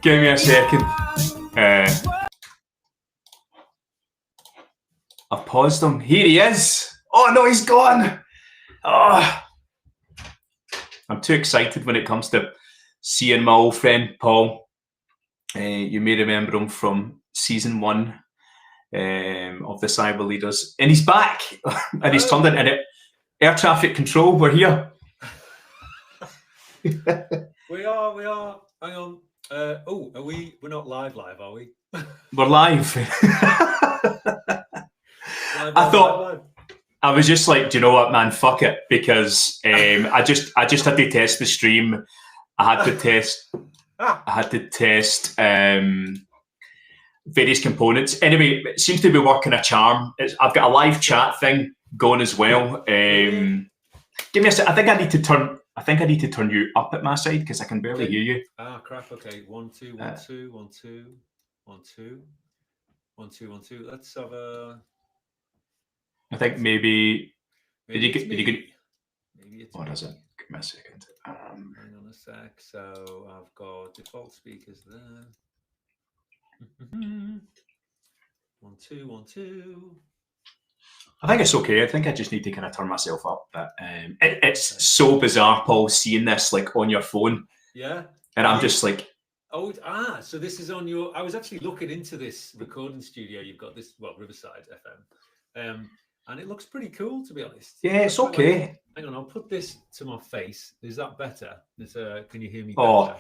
Give me a second. I've paused him. Here he is. Oh no, he's gone. Oh, I'm too excited when it comes to seeing my old friend Paul. You may remember him from season 1 of the Cyber Leaders, and he's back, and he's turned into air traffic control. We're here. We are. Hang on. Are we? We're not live, are we? We're live. I thought. I was just like, do you know what, man? Fuck it, because I just had to test the stream. I had to test various components. Anyway, it seems to be working a charm. I've got a live chat thing going as well. Give me a sec. I think I need to turn you up at my side because I can barely hear you. Ah, crap. Okay, 1 2 1 2 1 2 1 2 1 2 1 2. Let's have a. I think maybe did you get? Maybe it's. What is it? Give me a second. Hang on a sec. So I've got default speakers there. 1 2 1 2. I think it's okay. I think I just need to kind of turn myself up. But it's so bizarre, Paul, seeing this like on your phone. Yeah. And I'm just like. So this is on your. I was actually looking into this recording studio. You've got this, Riverside FM. And it looks pretty cool, to be honest. Yeah, it's okay. Hang on, I'll put this to my face. Is that better? Can you hear me better? Oh,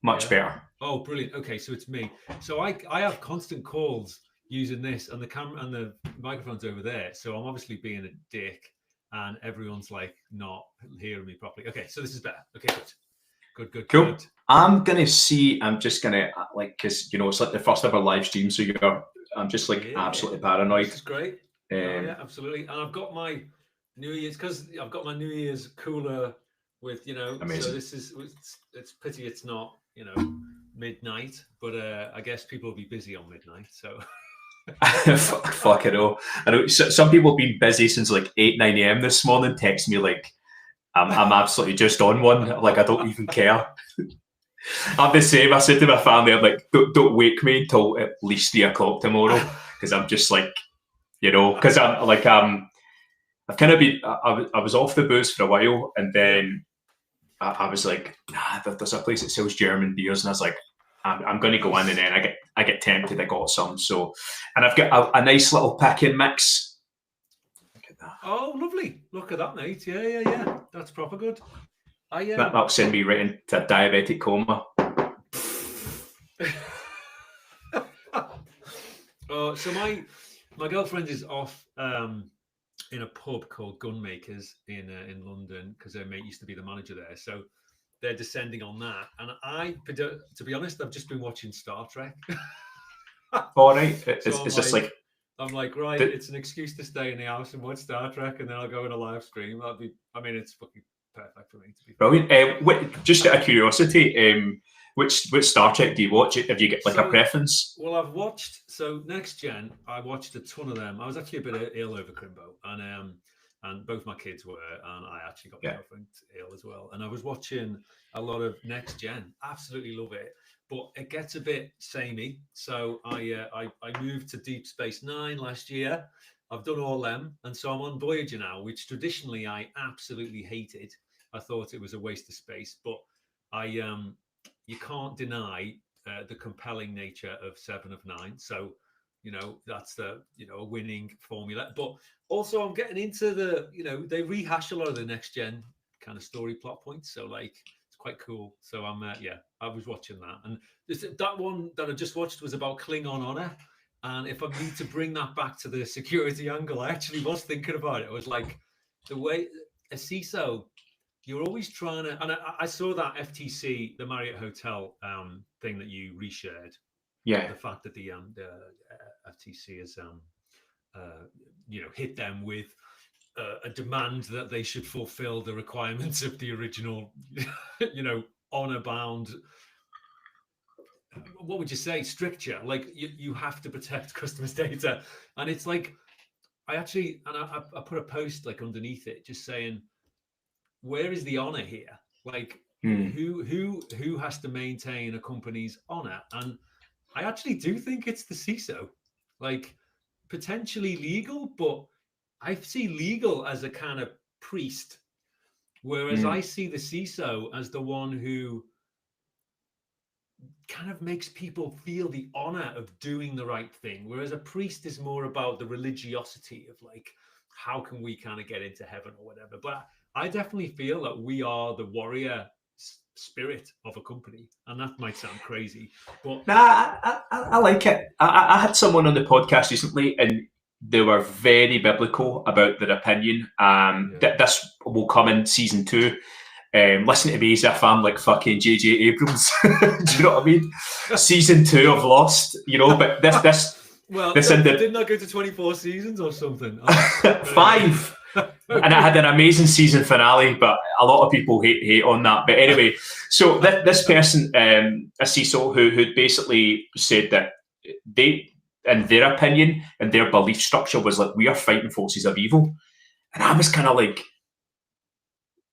much better. Oh, brilliant. Okay, so it's me. So I have constant calls using this, and the camera and the microphone's over there. So I'm obviously being a dick, and everyone's like not hearing me properly. Okay, so this is better. Okay, good. Cool. Good. I'm just gonna like, because it's like the first ever live stream, so I'm just like absolutely paranoid. This is great. Yeah, absolutely. And I've got my New Year's cooler with, Amazing. So this is, it's pity it's not, midnight, but I guess people will be busy on midnight. So fuck it all. I know some people have been busy since like 8, 9 a.m. this morning, text me like I'm absolutely just on one. Like I don't even care. I'm the same. I said to my family, I'm like, don't wake me until at least 3 o'clock tomorrow, because I'm just like, because I'm like, I've kind of been, I was off the booze for a while, and then I was like, there's a place that sells German beers, and I was like, I'm going to go in, and then I get tempted. I got some, and I've got a nice little pick-in mix. Look at that. Oh, lovely! Look at that, mate. Yeah. That's proper good. That'll send me right into a diabetic coma. So my girlfriend is off in a pub called Gunmakers in London, because her mate used to be the manager there. So they're descending on that, and to be honest, I've just been watching Star Trek. All right, it's just like I'm like, right, it's an excuse to stay in the house and watch Star Trek, and then I'll go in a live stream. It's fucking perfect for me, to be brilliant. Just out of curiosity, which Star Trek do you watch? Have you got like a preference? Well, I've watched Next Gen. I watched a ton of them. I was actually a bit ill over Crimbo, and both my kids were, and I actually got my girlfriend ill as well. And I was watching a lot of Next Gen. Absolutely love it, but it gets a bit samey. So I moved to Deep Space Nine last year. I've done all them, and so I'm on Voyager now, which traditionally I absolutely hated. I thought it was a waste of space, but you can't deny the compelling nature of 7 of 9. So, that's a winning formula. But also I'm getting into they rehash a lot of the Next Gen kind of story plot points. So like, it's quite cool. So I was watching that. And that one that I just watched was about Klingon honor. And if I need to bring that back to the security angle, I actually was thinking about it. I was like, the way a CISO, you're always trying to, and I saw that FTC, the Marriott Hotel thing that you reshared. Yeah. The fact that the FTC has, hit them with a demand that they should fulfill the requirements of the original, honor-bound, what would you say, stricture? Like you have to protect customers' data. And it's like, I put a post like underneath it just saying, where is the honor here? Like, Who has to maintain a company's honor? And I actually do think it's the CISO, like potentially legal, but I see legal as a kind of priest, whereas I see the CISO as the one who kind of makes people feel the honor of doing the right thing, whereas a priest is more about the religiosity of like, how can we kind of get into heaven or whatever. But I definitely feel that we are the warrior spirit of a company, and that might sound crazy, but I like it. I had someone on the podcast recently, and they were very biblical about their opinion. This will come in season 2. Listen to me as if I'm like fucking J.J. Abrams. Do you know what I mean? Season 2 of Lost, you know, but this well, didn't I go to 24 seasons or something? 5. And I had an amazing season finale, but a lot of people hate on that. But anyway, so this person, a CISO, who basically said that they, in their opinion and their belief structure, was like, we are fighting forces of evil. And I was kind of like,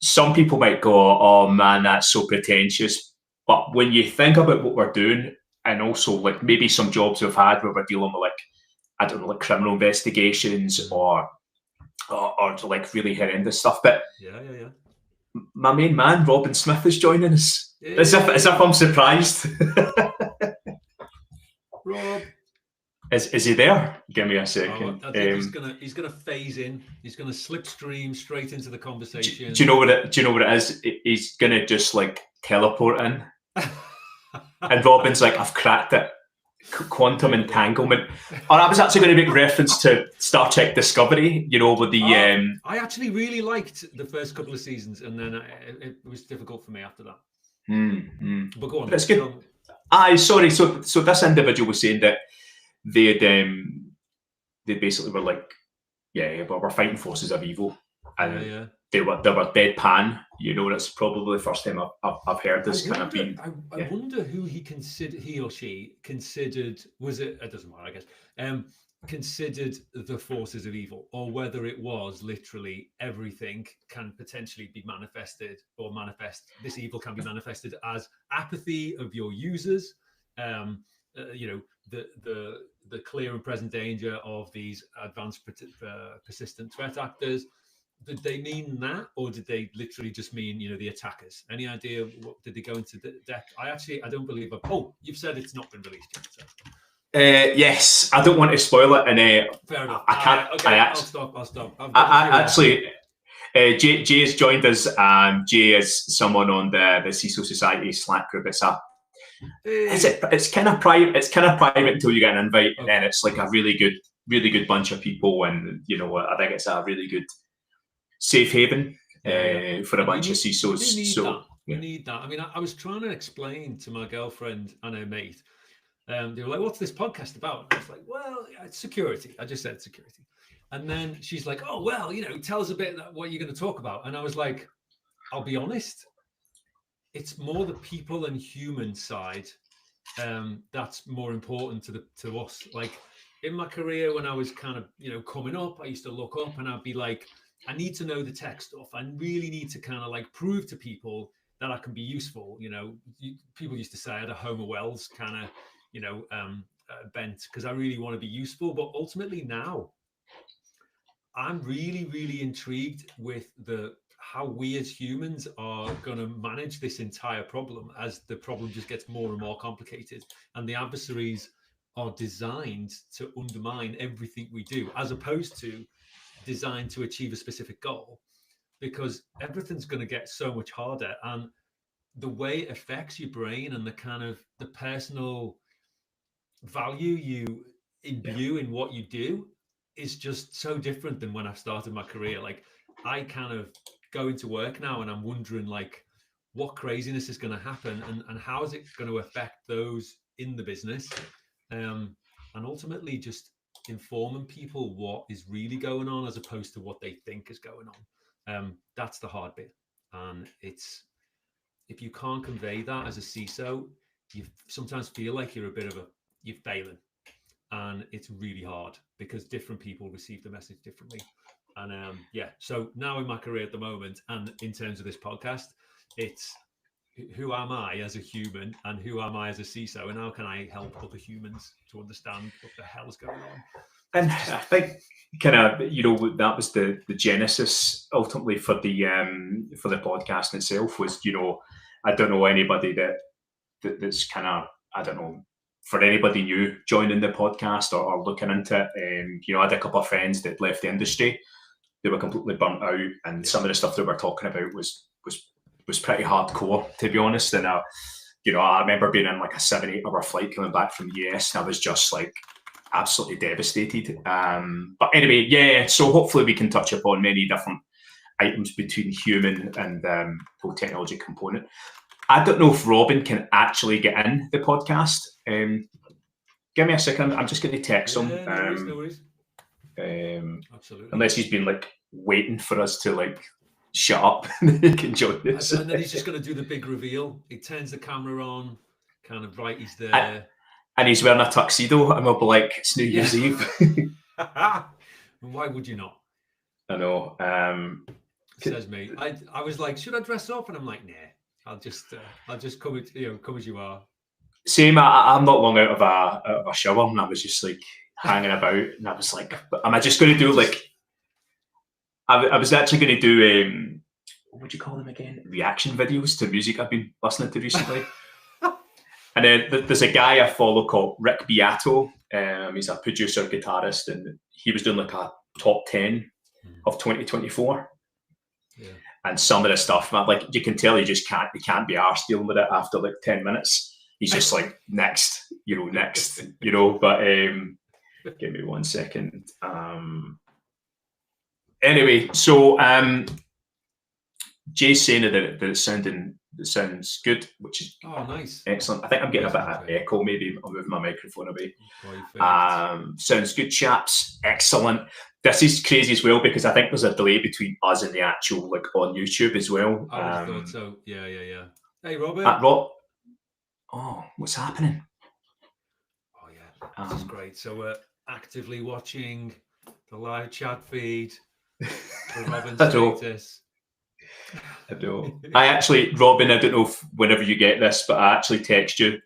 some people might go, oh man, that's so pretentious. But when you think about what we're doing, and also like maybe some jobs we've had where we're dealing with like, I don't know, like criminal investigations or to like really horrendous stuff. But yeah. My main man, Robin Smith, is joining us. As if I'm surprised. Rob. Is he there? Give me a second. I think he's gonna phase in. He's gonna slipstream straight into the conversation. Do you know what it is? He's gonna just like teleport in, and Robin's like, "I've cracked it." Quantum entanglement. Or I was actually going to make reference to Star Trek Discovery. You know, with the. I actually really liked the first couple of seasons, and then it was difficult for me after that. But go on. But it's good. Sorry. So this individual was saying that they basically were like, but we're fighting forces of evil, and they were deadpan. You know, that's probably the first time I've heard this kind of being. I wonder who he or she considered. Was it? It doesn't matter, I guess. Considered the forces of evil, or whether it was literally everything can potentially be manifested or manifest. This evil can be manifested as apathy of your users. You know, the clear and present danger of these advanced persistent threat actors. Did they mean that, or did they literally just mean, you know, the attackers? Any idea what did they go into depth? I don't believe. You've said it's not been released yet. So. Yes, I don't want to spoil it, and fair enough. I can't. Okay, I'll stop. Jay has joined us. Jay is someone on the CISO Society Slack group. It's kind of private. It's kind of private until you get an invite, and then it's like a really good bunch of people, and you know, I think it's a really good safe haven for a bunch of CISOs. We need that. I mean, I was trying to explain to my girlfriend and her mate. They were like, "What's this podcast about?" And I was like, "Well, it's security." I just said security, and then she's like, "Oh, well, you know, tell us a bit about what you're going to talk about." And I was like, "I'll be honest, it's more the people and human side that's more important to us. Like in my career, when I was kind of, you know, coming up, I used to look up and I'd be like, I need to know the tech stuff. I really need to kind of like prove to people that I can be useful. You know, people used to say I had a Homer Wells kind of, you know, bent because I really want to be useful. But ultimately now, I'm really, really intrigued with how we as humans are going to manage this entire problem as the problem just gets more and more complicated, and the adversaries are designed to undermine everything we do, as opposed to designed to achieve a specific goal, because everything's going to get so much harder, and the way it affects your brain and the kind of the personal value you imbue in what you do is just so different than when I started my career. Like I kind of go into work now and I'm wondering like what craziness is going to happen and how is it going to affect those in the business, and ultimately just informing people what is really going on as opposed to what they think is going on. That's the hard bit, and it's if you can't convey that as a CISO, you sometimes feel like you're failing, and it's really hard because different people receive the message differently. And so now in my career at the moment, and in terms of this podcast, it's who am I as a human and who am I as a CISO, and how can I help other humans to understand what the hell's going on? And I think kind of, that was the genesis ultimately for the podcast itself was, I don't know anybody that's kind of, I don't know, for anybody new joining the podcast or looking into it, I had a couple of friends that left the industry. They were completely burnt out, and some of the stuff that we're talking about was pretty hardcore, to be honest. And I remember being in like a 7-8 hour flight coming back from the US, and I was just like absolutely devastated. But anyway, yeah. So hopefully we can touch upon many different items between human and whole technology component. I don't know if Robin can actually get in the podcast. Give me a second. I'm just going to text him. No worries. Absolutely. Unless he's been like waiting for us to like shut up and he can join us. And then he's just going to do the big reveal. He turns the camera on, kind of right, he's there. And he's wearing a tuxedo, and we'll be like, it's New Year's Eve. Why would you not? I know. Says me. I was like, should I dress up? And I'm like, nah. I'll just come as you are. Same. I'm not long out of a shower, and I was just like hanging about, and I was like, am I just going to do like? I was actually going to do what would you call them again? Reaction videos to music I've been listening to recently. And then there's a guy I follow called Rick Beato. He's a producer, guitarist, and he was doing like a top 10 of 2024. Yeah. And some of the stuff, man, like you can tell he can't be arsed dealing with it after like 10 minutes. He's just like, next. But give me 1 second. Anyway, so Jay's saying that it sounds good, which is nice, excellent. I think I'm getting a bit of echo. Maybe I'll move my microphone away. Sounds good, chaps. Excellent. This is crazy as well because I think there's a delay between us and the actual like on YouTube as well. I thought so. Yeah. Hey, Robert. Oh, what's happening? Oh yeah, this is great. So we're actively watching the live chat feed for Robin's status. I know. Robin, I don't know if whenever you get this, but I actually text you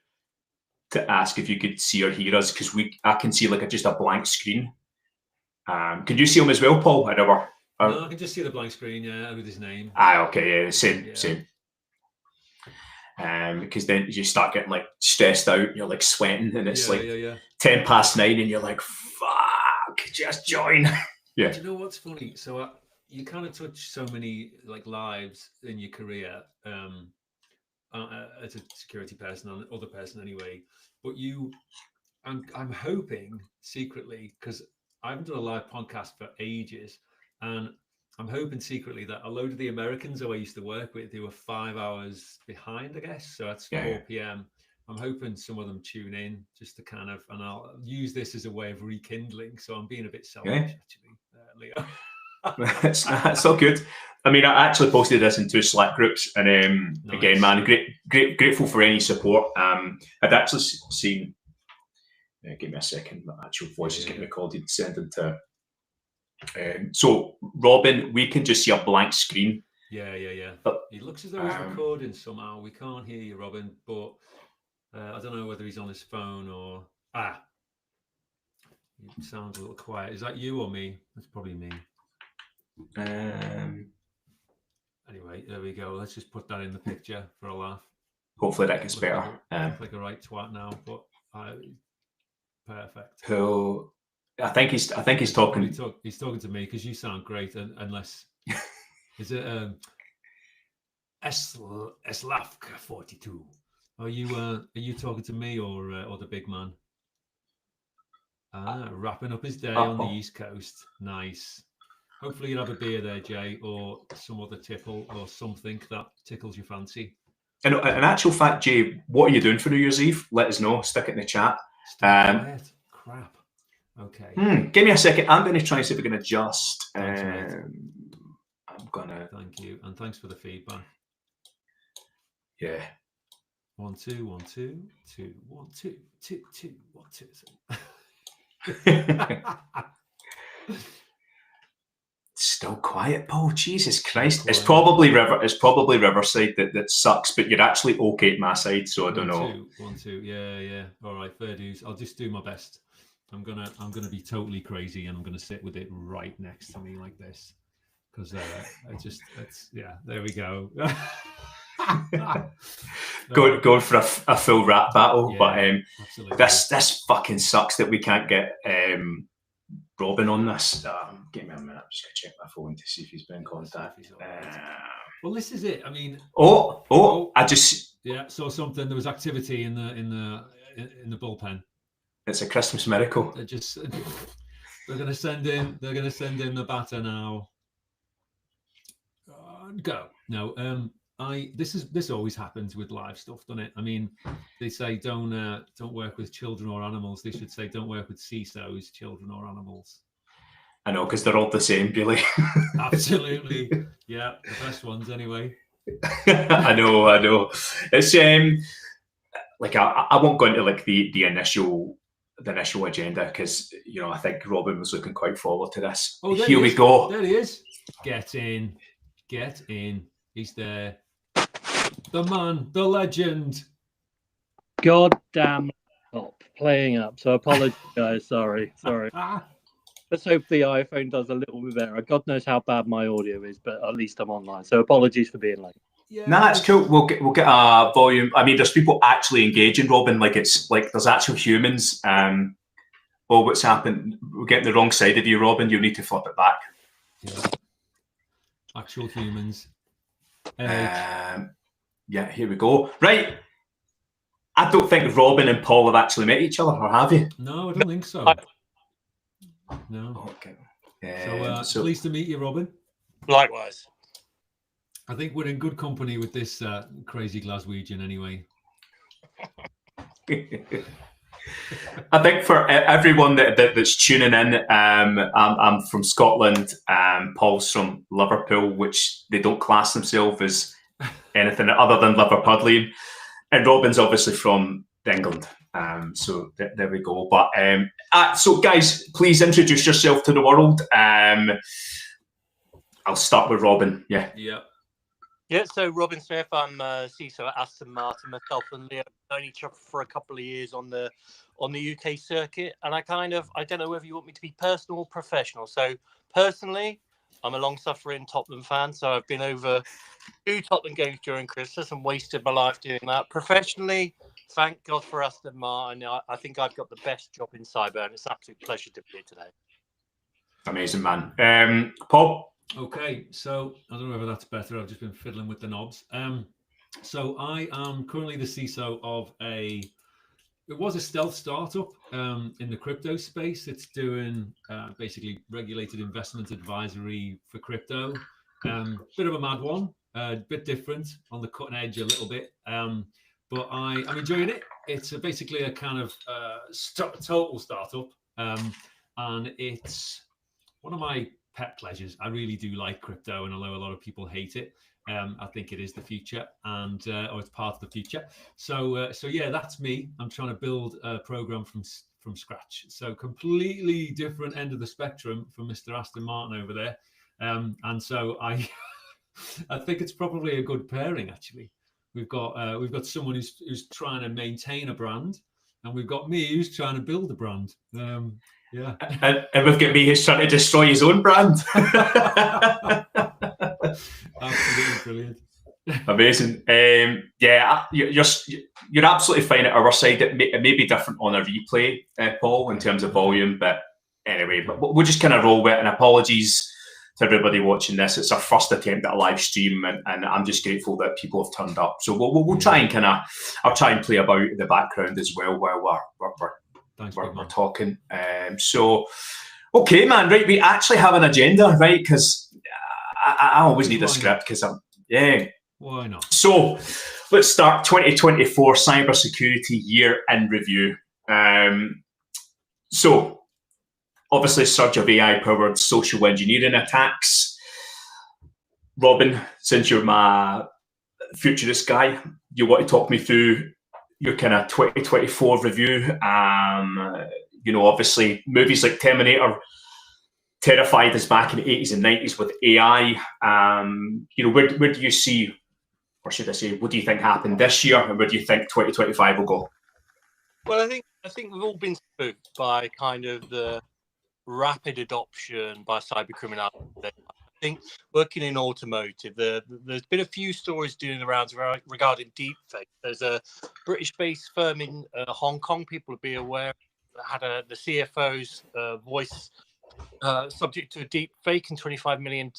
to ask if you could see or hear us because I can see like just a blank screen. Can you see him as well, Paul? No, I can just see the blank screen, with his name. Okay, yeah, same. Because then you start getting like stressed out, you're like sweating, and it's 10 past 9, and you're like, fuck, just join. Yeah. Do you know what's funny? So you kind of touch so many like lives in your career as a security person and other person anyway. But I'm hoping secretly, because I haven't done a live podcast for ages, and I'm hoping secretly that a load of the Americans who I used to work with, who were 5 hours behind, I guess, so that's 4 p.m. I'm hoping some of them tune in just to kind of, and I'll use this as a way of rekindling. So I'm being a bit selfish, actually, Leo. It's all good. I mean, I actually posted this in 2 Slack groups, and nice. Again, man, grateful for any support. I'd actually seen. Give me a second. My actual voice is getting recorded and sent into. So, Robin, we can just see a blank screen. Yeah. But it looks as though he's recording somehow. We can't hear you, Robin, but I don't know whether he's on his phone or. It sounds a little quiet. Is that you or me? That's probably me. Anyway, there we go. Let's just put that in the picture for a laugh. Hopefully that gets better. Look like a right twat now, but perfect. So I think he's talking. He's talking to me because you sound great, unless is it Eslavka 42? Are you talking to me or the big man? Wrapping up his day on the East Coast. Nice. Hopefully you'll have a beer there, Jay, or some other tipple or something that tickles your fancy. In actual fact, Jay, what are you doing for New Year's Eve? Let us know. Stick it in the chat. Quiet. Crap. Okay. Give me a second. I'm going to try and see if we can adjust. Thanks, I'm going to... Thank you. And thanks for the feedback. Yeah. 1 2 1 2 2 1 2 2 2 1 2. still quiet, Paul. Jesus Christ! Quiet. It's probably Riverside that sucks, but you're actually okay at my side, so I don't know. 1, 2. Yeah. All right, fair dues. I'll just do my best. I'm gonna be totally crazy, and I'm gonna sit with it right next to me like this, because there we go. Going for a full rap battle, Yeah, but absolutely. this fucking sucks that we can't get Robin on this. Give me a minute. I'm just gonna check my phone to see if he's been in contact. Well, this is it. I mean, I just saw something. There was activity in the bullpen. It's a Christmas miracle. They're gonna send in the batter now. Go. No. This always happens with live stuff, doesn't it? I mean, they say don't work with children or animals. They should say don't work with CISOs, children or animals. I know, because they're all the same, Billy. Absolutely, yeah, the best ones anyway. I know. It's like I won't go into like the initial agenda, because I think Robin was looking quite forward to this. Oh, here we go. There he is. Get in. He's there. The man, the legend. God damn stop playing up. So apologies, guys. Sorry. Let's hope the iPhone does a little bit better. God knows how bad my audio is, but at least I'm online. So apologies for being late. Yeah, nah, it's cool. We'll get a volume. I mean, there's people actually engaging, Robin. Like it's like there's actual humans. What's happened? We're getting the wrong side of you, Robin. You need to flip it back. Yeah. Actual humans. Yeah, here we go. Right. I don't think Robin and Paul have actually met each other, or have you? No, I don't think so. No. Okay. So pleased to meet you, Robin. Likewise. I think we're in good company with this crazy Glaswegian anyway. I think for everyone that's tuning in, I'm from Scotland. Paul's from Liverpool, which they don't class themselves as anything other than Liverpudlian. And Robin's obviously from England. So there we go. But so guys, please introduce yourself to the world. I'll start with Robin. Yeah. Yeah, so Robin Smith, I'm CISO at Aston Martin. Myself and Leo known each other for a couple of years on the UK circuit, and I don't know whether you want me to be personal or professional. So personally, I'm a long-suffering Tottenham fan, so I've been over 2 Tottenham games during Christmas and wasted my life doing that. Professionally, thank God for Aston Martin. I think I've got the best job in cyber, and it's an absolute pleasure to be here today. Amazing, man. Paul? Okay, so I don't know whether that's better. I've just been fiddling with the knobs. So I am currently the CISO of it was a stealth startup in the crypto space. It's doing basically regulated investment advisory for crypto. Bit of a mad one, a bit different, on the cutting edge a little bit. But I'm enjoying it. It's basically a kind of total startup. And it's one of my pet pleasures. I really do like crypto, and although a lot of people hate it, I think it is the future, and or it's part of the future. So yeah, that's me. I'm trying to build a program from scratch. So completely different end of the spectrum from Mr. Aston Martin over there. And so I think it's probably a good pairing, actually. We've got someone who's trying to maintain a brand, and we've got me who's trying to build a brand. Yeah. And we've got me who's trying to destroy his own brand. Absolutely brilliant. Amazing. Yeah, you're absolutely fine at our side. It may be different on a replay, Paul, in terms of volume, but anyway, but we'll just kind of roll with it. And apologies to everybody watching this. It's our first attempt at a live stream, and I'm just grateful that people have turned up. So we'll try and I'll try and play about in the background as well while we're talking. So, okay, man, right, we actually have an agenda, right? Because I always need a script, because why not? So let's start 2024 cybersecurity year in review. So obviously surge of AI-powered social engineering attacks. Robin, since you're my futurist guy, you want to talk me through your kind of 2024 review. Obviously movies like Terminator terrified us back in the 80s and 90s with AI. Where do you see, or should I say, what do you think happened this year, and where do you think 2025 will go? Well, I think we've all been spooked by kind of the rapid adoption by cyber criminality. I think working in automotive, there's been a few stories doing the rounds regarding deepfake. There's a British-based firm in Hong Kong. People will be aware that had the CFO's voice subject to a deep fake, and $25 million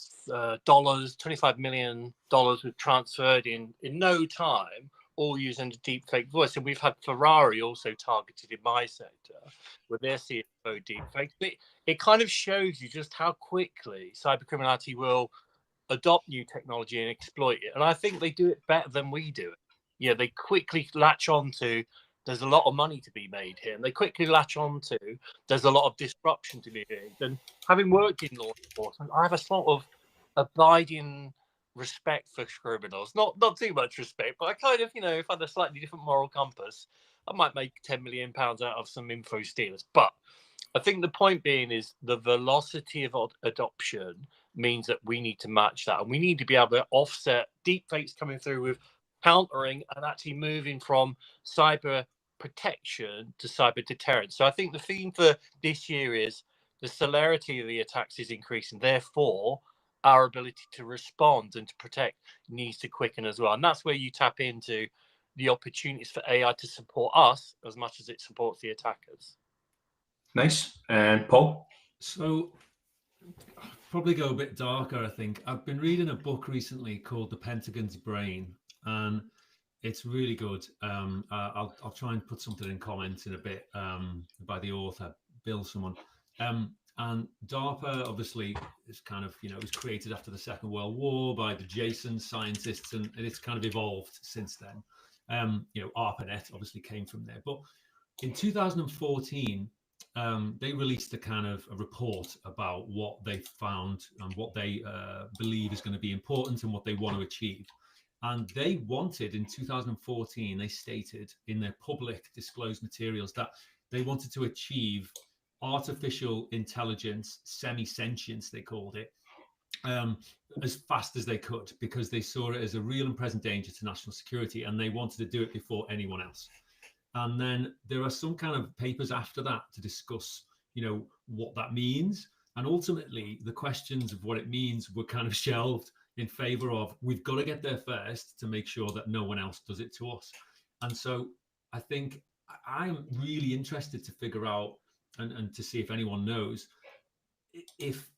was transferred in no time, all using a deep fake voice. And we've had Ferrari also targeted in my sector with their CFO deep fake. It kind of shows you just how quickly cybercriminality will adopt new technology and exploit it. And I think they do it better than we do it. Yeah, they quickly latch on to there's a lot of money to be made here. And they quickly latch on to there's a lot of disruption to be made. And having worked in law enforcement, I have a sort of abiding respect for criminals. Not too much respect, but I kind of, if I had a slightly different moral compass, I might make £10 million out of some info stealers. But I think the point being is the velocity of adoption means that we need to match that. And we need to be able to offset deepfakes coming through with countering and actually moving from cyber protection to cyber deterrence. So I think the theme for this year is the celerity of the attacks is increasing. Therefore, our ability to respond and to protect needs to quicken as well. And that's where you tap into the opportunities for AI to support us as much as it supports the attackers. Nice. And Paul? So I'll probably go a bit darker, I think. I've been reading a book recently called The Pentagon's Brain, and it's really good. I'll try and put something in comments in a bit by the author, Bill someone. And DARPA obviously is kind of, it was created after the Second World War by the Jason scientists, and it's kind of evolved since then. ARPANET obviously came from there. But in 2014, they released a report about what they found and what they believe is going to be important and what they want to achieve. And they wanted, in 2014, they stated in their public disclosed materials that they wanted to achieve artificial intelligence, semi-sentience, they called it, as fast as they could, because they saw it as a real and present danger to national security, and they wanted to do it before anyone else. And then there are some kind of papers after that to discuss, what that means. And ultimately, the questions of what it means were kind of shelved in favor of, we've got to get there first to make sure that no one else does it to us. And so I think I'm really interested to figure out and to see if anyone knows if,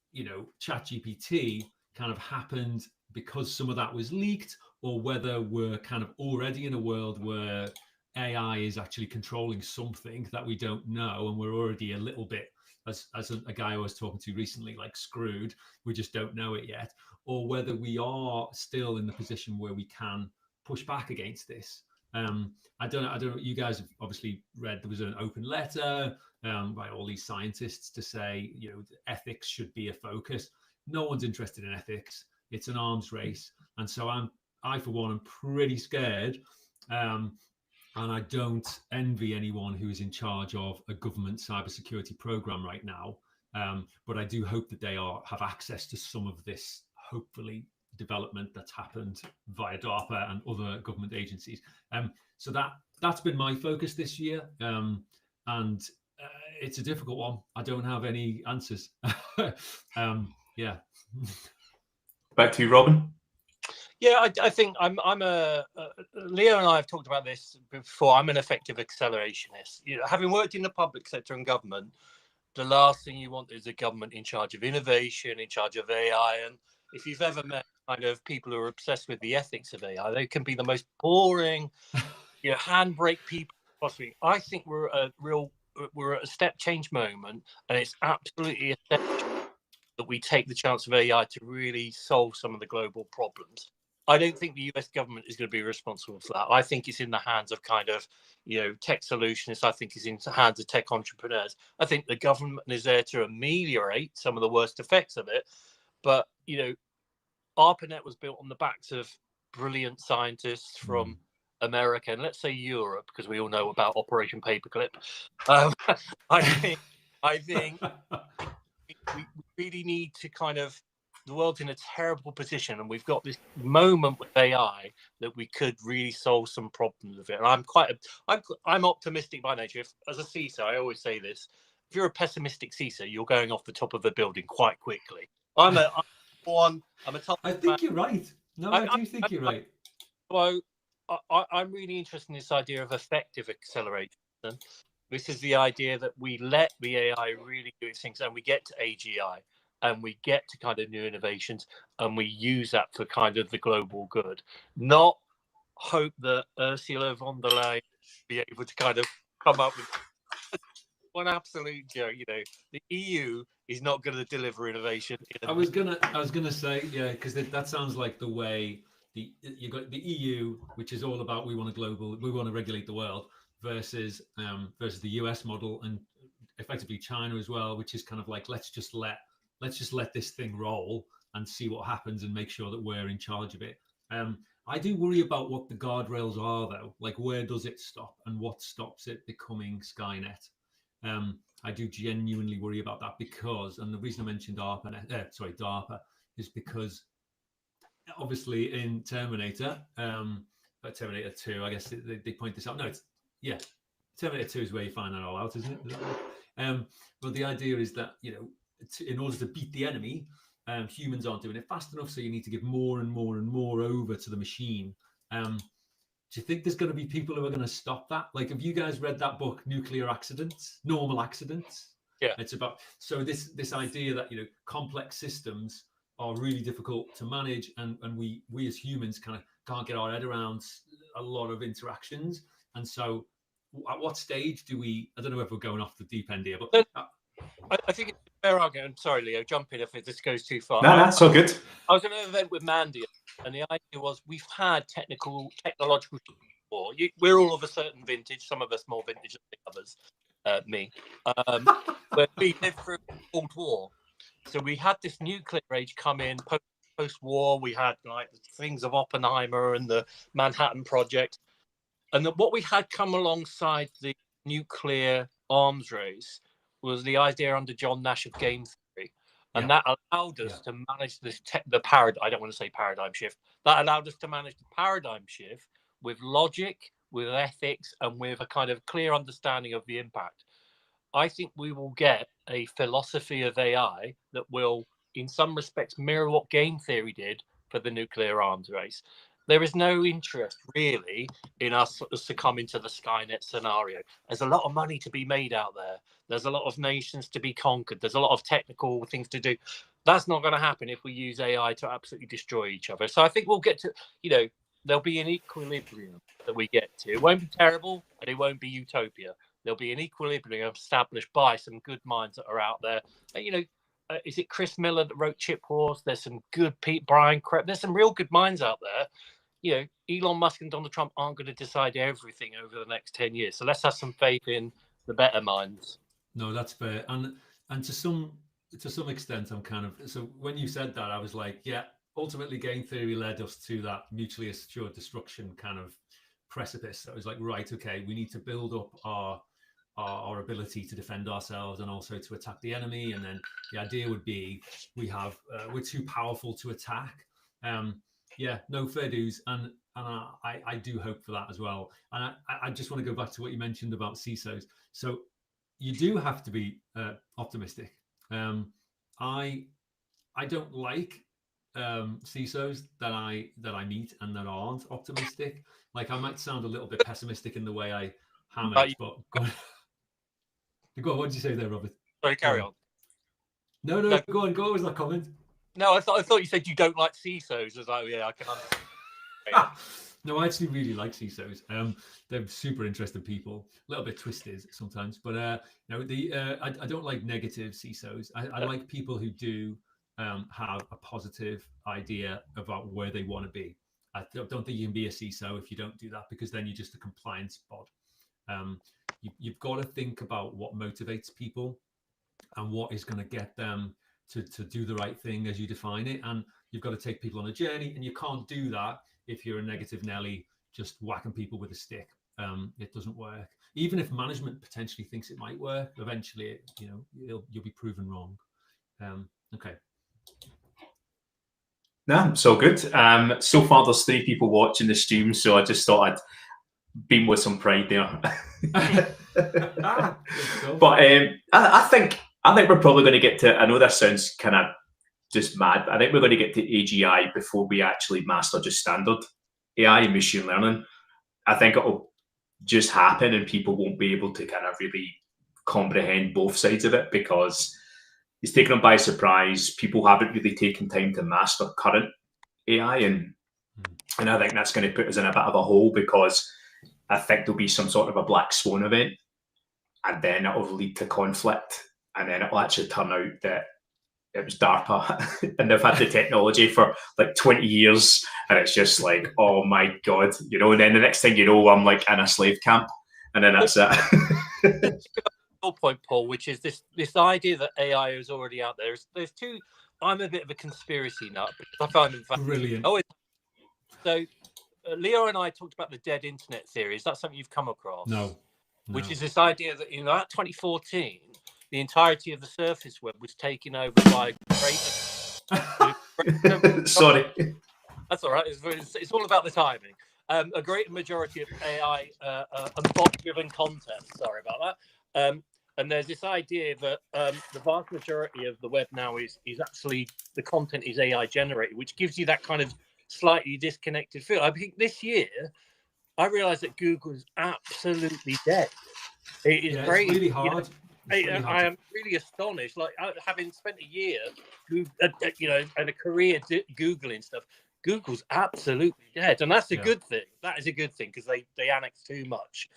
ChatGPT kind of happened because some of that was leaked, or whether we're kind of already in a world where AI is actually controlling something that we don't know, and we're already a little bit, as a guy I was talking to recently, like screwed. We just don't know it yet, or whether we are still in the position where we can push back against this. I don't know. You guys have obviously read, there was an open letter by all these scientists to say, ethics should be a focus. No one's interested in ethics. It's an arms race. And so I for one, am pretty scared. And I don't envy anyone who is in charge of a government cybersecurity program right now. But I do hope that they have access to some of this, hopefully, development that's happened via DARPA and other government agencies. So that's been my focus this year. And it's a difficult one. I don't have any answers. Yeah. Back to you, Robin. Yeah, I think I'm Leo and I have talked about this before. I'm an effective accelerationist. Having worked in the public sector and government, the last thing you want is a government in charge of innovation, in charge of AI. And if you've ever met kind of people who are obsessed with the ethics of AI, they can be the most boring, handbrake people possibly. I think we're at a step change moment, and it's absolutely essential that we take the chance of AI to really solve some of the global problems. I don't think the US government is going to be responsible for that. I think it's in the hands of kind of, tech solutionists. I think it's in the hands of tech entrepreneurs. I think the government is there to ameliorate some of the worst effects of it. But, ARPANET was built on the backs of brilliant scientists from America, and let's say Europe, because we all know about Operation Paperclip. I think we really need to kind of, the world's in a terrible position, and we've got this moment with AI that we could really solve some problems with it. And I'm optimistic by nature. As a CISO, I always say this: if you're a pessimistic CISO, you're going off the top of a building quite quickly. I'm a tough I think man. you're right. No, I do think you're right. So I'm really interested in this idea of effective acceleration. This is the idea that we let the AI really do its things, and we get to AGI, and we get to kind of new innovations, and we use that for kind of the global good. Not hope that Ursula von der Leyen be able to kind of come up with one absolute joke. You know, the EU is not going to deliver innovation. I was gonna say, yeah, because that sounds like the way you got the EU, which is all about we want to regulate the world, versus the US model, and effectively China as well, which is kind of like let's just let this thing roll and see what happens and make sure that we're in charge of it. I do worry about what the guardrails are, though. Like, where does it stop, and what stops it becoming Skynet? I do genuinely worry about that because, and the reason I mentioned DARPA is because obviously in Terminator, Terminator 2, I guess they point this out. No, Terminator 2 is where you find that all out, isn't it? But the idea is that, you know, in order to beat the enemy, humans aren't doing it fast enough, so you need to give more and more and more over to the machine. Do you think there's going to be people who are going to stop that? Like, have you guys read that book, Nuclear Accidents, Normal Accidents? Yeah. It's about, so this idea that, you know, complex systems are really difficult to manage, and we as humans kind of can't get our head around a lot of interactions. And so at what stage do we, I don't know if we're going off the deep end here, but I think it's a fair argument. Sorry, Leo, jump in if this goes too far. No, that's all good. I was at an event with Mandy, and the idea was we've had technological before. We're all of a certain vintage, some of us more vintage than the others, me. But we lived through the Cold War. So we had this nuclear age come in post-war. We had like the things of Oppenheimer and the Manhattan Project. And what we had come alongside the nuclear arms race was the idea under John Nash of game theory. And that allowed us to manage the paradigm. I don't want to say paradigm shift. That allowed us to manage the paradigm shift with logic, with ethics, and with a kind of clear understanding of the impact. I think we will get a philosophy of AI that will, in some respects, mirror what game theory did for the nuclear arms race. There is no interest really in us succumbing to the Skynet scenario. There's a lot of money to be made out there. There's a lot of nations to be conquered. There's a lot of technical things to do. That's not going to happen if we use AI to absolutely destroy each other. So I think we'll get to, you know, there'll be an equilibrium that we get to. It won't be terrible and it won't be utopia. There'll be an equilibrium established by some good minds that are out there. You know, is it Chris Miller that wrote Chip Wars? There's some good Brian Krebs. There's some real good minds out there. You know, Elon Musk and Donald Trump aren't going to decide everything over the next 10 years. So let's have some faith in the better minds. No, that's fair. And to some extent, I'm kind of, so when you said that, I was like, yeah, ultimately game theory led us to that mutually assured destruction kind of precipice. So it was like, right, okay, we need to build up our ability to defend ourselves and also to attack the enemy. And then the idea would be we're too powerful to attack. Yeah, no fair dues. And I do hope for that as well. And I just want to go back to what you mentioned about CISOs. So you do have to be optimistic. I don't like CISOs that I meet and that aren't optimistic. Like, I might sound a little bit pessimistic in the way I hammer it, but go on. What did you say there, Robert? Sorry, carry on. No, go on. Go with that comment. No, I thought you said you don't like CISOs. I was like, yeah, I can understand. No, I actually really like CISOs. They're super interesting people, a little bit twisted sometimes, but no, I don't like negative CISOs. I like people who do have a positive idea about where they want to be. I don't think you can be a CISO if you don't do that, because then you're just a compliance bod. You've got to think about what motivates people and what is going to get them to do the right thing as you define it. And you've got to take people on a journey, and you can't do that if you're a negative Nelly just whacking people with a stick. It doesn't work. Even if management potentially thinks it might work, eventually, you'll be proven wrong. Okay. No, so good. So far, there's 3 people watching the stream, so I just thought I'd beam with some pride there. But I think we're probably going to get to. I know this sounds kind of just mad, but I think we're going to get to AGI before we actually master just standard AI and machine learning. I think it'll just happen, and people won't be able to kind of really comprehend both sides of it because it's taken them by surprise. People haven't really taken time to master current AI, and I think that's going to put us in a bit of a hole because I think there'll be some sort of a black swan event, and then it'll lead to conflict, and then it'll actually turn out that it was DARPA and they've had the technology for like 20 years, and it's just like, oh my god, you know. And then the next thing you know, I'm like in a slave camp, and then that's it. Your point, Paul, which is this idea that AI is already out there. There's 2. I'm a bit of a conspiracy nut because I find them brilliant. So Leo and I talked about the dead internet theory. Is that something you've come across? No. Which is this idea that in about 2014, the entirety of the surface web was taken over by Sorry. That's all right. It's all about the timing. A great majority of AI and bot-driven content. Sorry about that. And there's this idea that the vast majority of the web now is actually the content is AI generated, which gives you that kind of slightly disconnected feel. I think this year I realized that Google is absolutely dead. It is very it's really hard. I am really astonished. Like having spent a year, and a career Googling stuff, Google's absolutely dead, and that's a good thing. That is a good thing because they annex too much.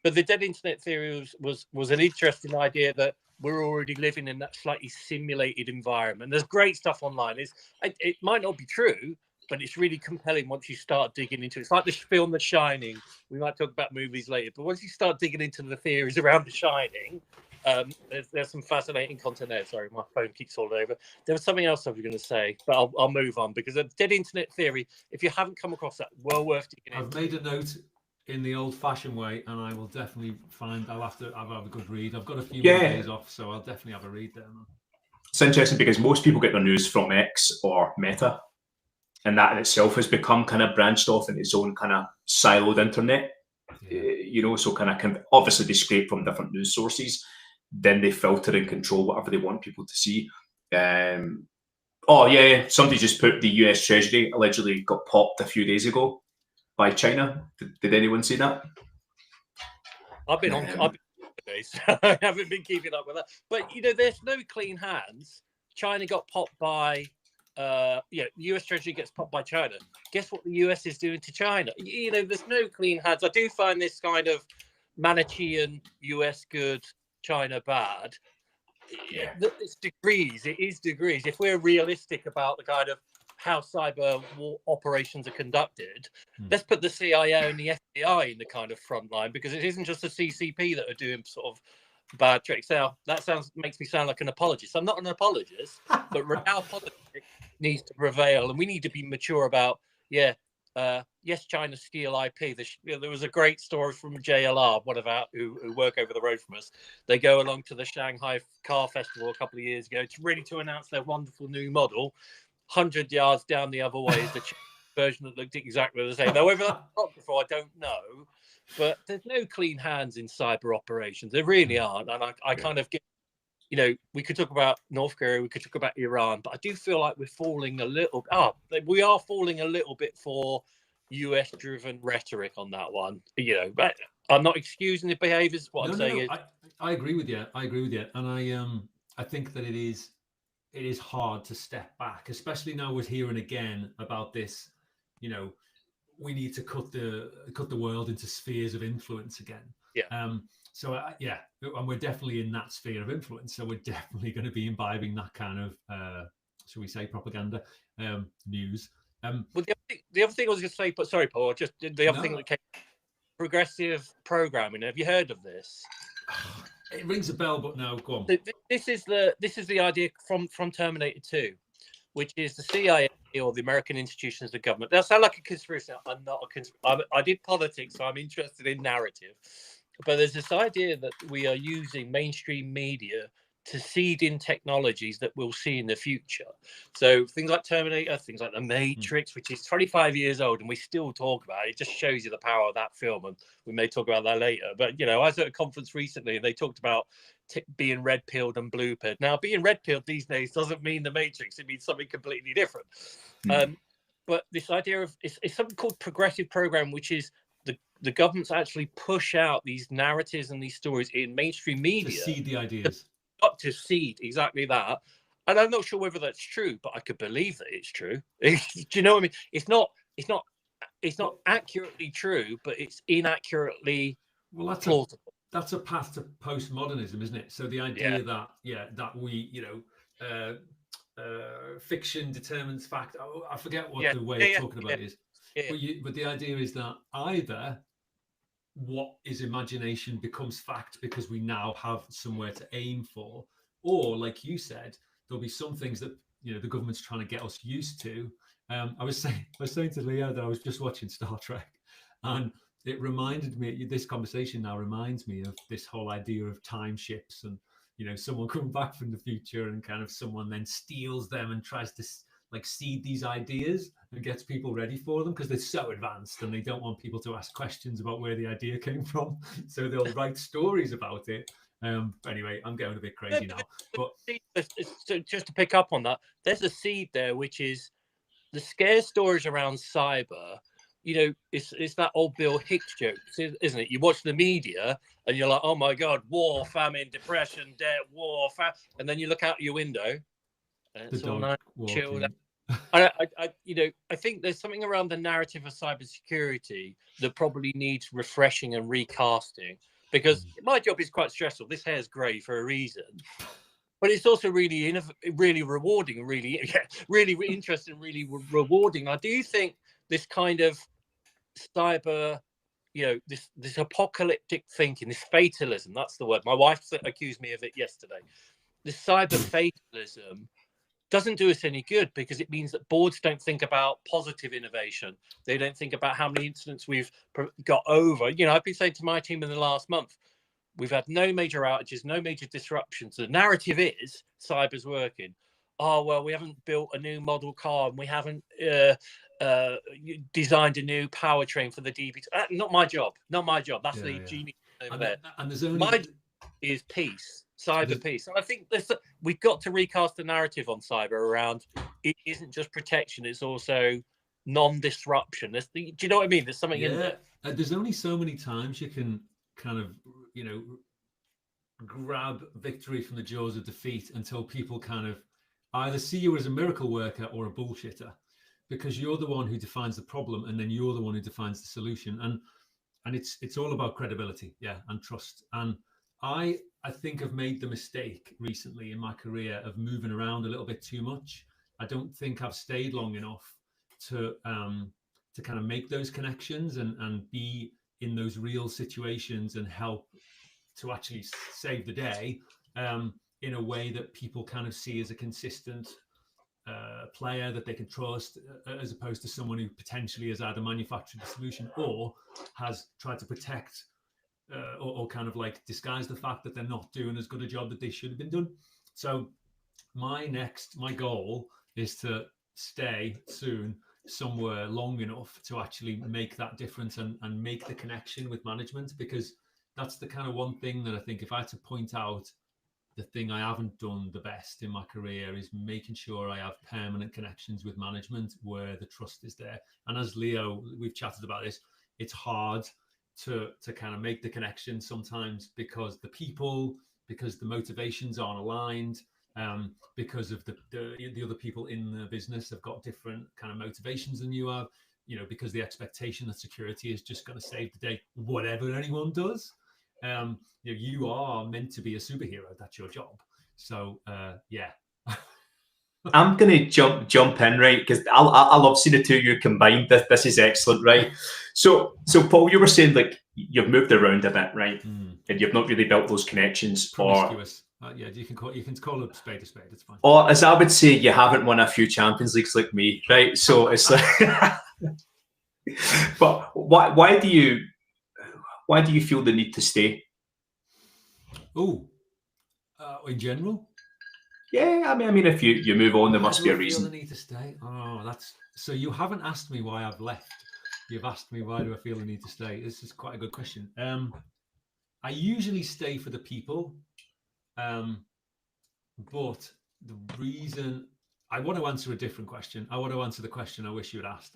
But the dead internet theory was an interesting idea that we're already living in that slightly simulated environment. There's great stuff online. It might not be true, but it's really compelling once you start digging into it. It's like the film The Shining. We might talk about movies later, but once you start digging into the theories around The Shining, there's some fascinating content there. Sorry, my phone keeps falling over. There was something else I was going to say, but I'll move on because a dead internet theory, if you haven't come across that, well worth digging into. I've made a note in the old-fashioned way, and I will definitely I'll have a good read. I've got a few more days off, so I'll definitely have a read there. It's interesting because most people get their news from X or Meta, and that in itself has become kind of branched off in its own kind of siloed internet. You know, so kind of obviously they scrape from different news sources, then they filter and control whatever they want people to see. Somebody just put the US Treasury allegedly got popped a few days ago by China. Did anyone see that? I've been today, so I haven't been keeping up with that. But there's no clean hands. China got popped by the US Treasury gets popped by China. Guess what the US is doing to China? There's no clean hands. I do find this kind of Manichean US good, China bad. It's degrees. It is degrees. If we're realistic about the kind of how cyber war operations are conducted, let's put the CIA and the FBI in the kind of front line, because it isn't just the CCP that are doing sort of bad tricks. Now that makes me sound like an apologist. I'm not an apologist, but real politics needs to prevail, and we need to be mature about yes, China steal IP. There was a great story from JLR, one of our who work over the road from us. They go along to the Shanghai Car Festival a couple of years ago. It's ready to announce their wonderful new model. 100 yards down the other way is the version that looked exactly the same. Now, whether that's not before, I don't know. But there's no clean hands in cyber operations. There really aren't. And I kind of get, we could talk about North Korea, we could talk about Iran, but I do feel like we're falling a little. We are falling a little bit for US-driven rhetoric on that one. But I'm not excusing the behaviours. What I'm saying is, I agree with you. And I think that it is hard to step back, especially now we're hearing again about this. We need to cut the world into spheres of influence again. And we're definitely in that sphere of influence. So we're definitely going to be imbibing that kind of, shall we say, propaganda news. Well, the other thing I was going to say, but sorry, Paul, just the other thing that came, progressive programming. Have you heard of this? It rings a bell, but no, go on. This is the idea from Terminator 2, which is the CIA or the American institutions of government. That sound like a conspiracy. I'm not a conspiracy. I did politics, so I'm interested in narrative. But there's this idea that we are using mainstream media to seed in technologies that we'll see in the future. So things like Terminator, things like The Matrix, which is 25 years old and we still talk about it. It just shows you the power of that film, and we may talk about that later. But, you know, I was at a conference recently and they talked about being red-pilled and blue-pilled. Now, being red-pilled these days doesn't mean The Matrix. It means something completely different. But this idea of, it's something called progressive program, which is the governments actually push out these narratives and these stories in mainstream media. To seed the ideas. To seed exactly that. And I'm not sure whether that's true, but I could believe that it's true. Do you know what I mean? It's not accurately true, but it's inaccurately plausible. That's a path to postmodernism, isn't it? So the idea that we, you know, fiction determines fact. I forget what the way of talking about it is. But the idea is that either what is imagination becomes fact because we now have somewhere to aim for, or like you said, there'll be some things that, you know, the government's trying to get us used to. I was saying to Leo that I was just watching Star Trek, and it reminded me, this conversation now reminds me of this whole idea of time ships, and, you know, someone coming back from the future and kind of someone then steals them and tries to like seed these ideas and gets people ready for them because they're so advanced and they don't want people to ask questions about where the idea came from. So they'll write stories about it. Anyway, I'm going a bit crazy now. But so just to pick up on that, there's a seed there, which is the scare stories around cyber. You know, it's that old Bill Hicks joke, isn't it? You watch the media and you're like, oh my God, war, famine, depression, debt, war, and then you look out your window and it's all nice, chilled out. I think there's something around the narrative of cybersecurity that probably needs refreshing and recasting, because my job is quite stressful. This hair's grey for a reason, but it's also really rewarding, really interesting, really rewarding. I do think this kind of cyber, you know, this apocalyptic thinking, this fatalism, that's the word. My wife accused me of it yesterday. This cyber fatalism doesn't do us any good, because it means that boards don't think about positive innovation. They don't think about how many incidents we've got over. You know, I've been saying to my team in the last month, we've had no major outages, no major disruptions. The narrative is cyber's working. Oh, well, we haven't built a new model car and we haven't designed a new powertrain for the DB. Not my job. Not my job. That's the genius over there. And there's only... My job is peace. Cyber peace. And I think we've got to recast the narrative on cyber around it isn't just protection, it's also non-disruption. Do you know what I mean? There's something in there. There's only so many times you can kind of, you know, grab victory from the jaws of defeat until people kind of either see you as a miracle worker or a bullshitter, because you're the one who defines the problem and then you're the one who defines the solution. And it's all about credibility, and trust. And I think I've made the mistake recently in my career of moving around a little bit too much. I don't think I've stayed long enough to kind of make those connections and be in those real situations and help to actually save the day in a way that people kind of see as a consistent player that they can trust, as opposed to someone who potentially has either manufactured the solution or has tried to protect or kind of like disguise the fact that they're not doing as good a job that they should have been done. So my goal is to stay soon somewhere long enough to actually make that difference and make the connection with management, because that's the kind of one thing that I think, if I had to point out the thing I haven't done the best in my career, is making sure I have permanent connections with management where the trust is there. And as Leo, we've chatted about this, it's hard to kind of make the connection sometimes because the motivations aren't aligned, because of the other people in the business have got different kind of motivations than you have, you know, because the expectation that security is just going to save the day, whatever anyone does. You are meant to be a superhero. That's your job. So I'm gonna jump in, right, because I love seeing the two of you combined. This is excellent, right? So Paul, you were saying like you've moved around a bit, right, and you've not really built those connections. Promiscuous. You can call a spade. It's fine. Or as I would say, you haven't won a few Champions Leagues like me, right? So it's like, but why do you feel the need to stay? Oh, In general? Yeah, I mean, if you move on, there must be a Feel reason. the need to stay. Oh, that's so. You haven't asked me why I've left. You've asked me why do I feel the need to stay. This is quite a good question. I usually stay for the people, but the reason I want to answer a different question. I want to answer the question I wish you had asked.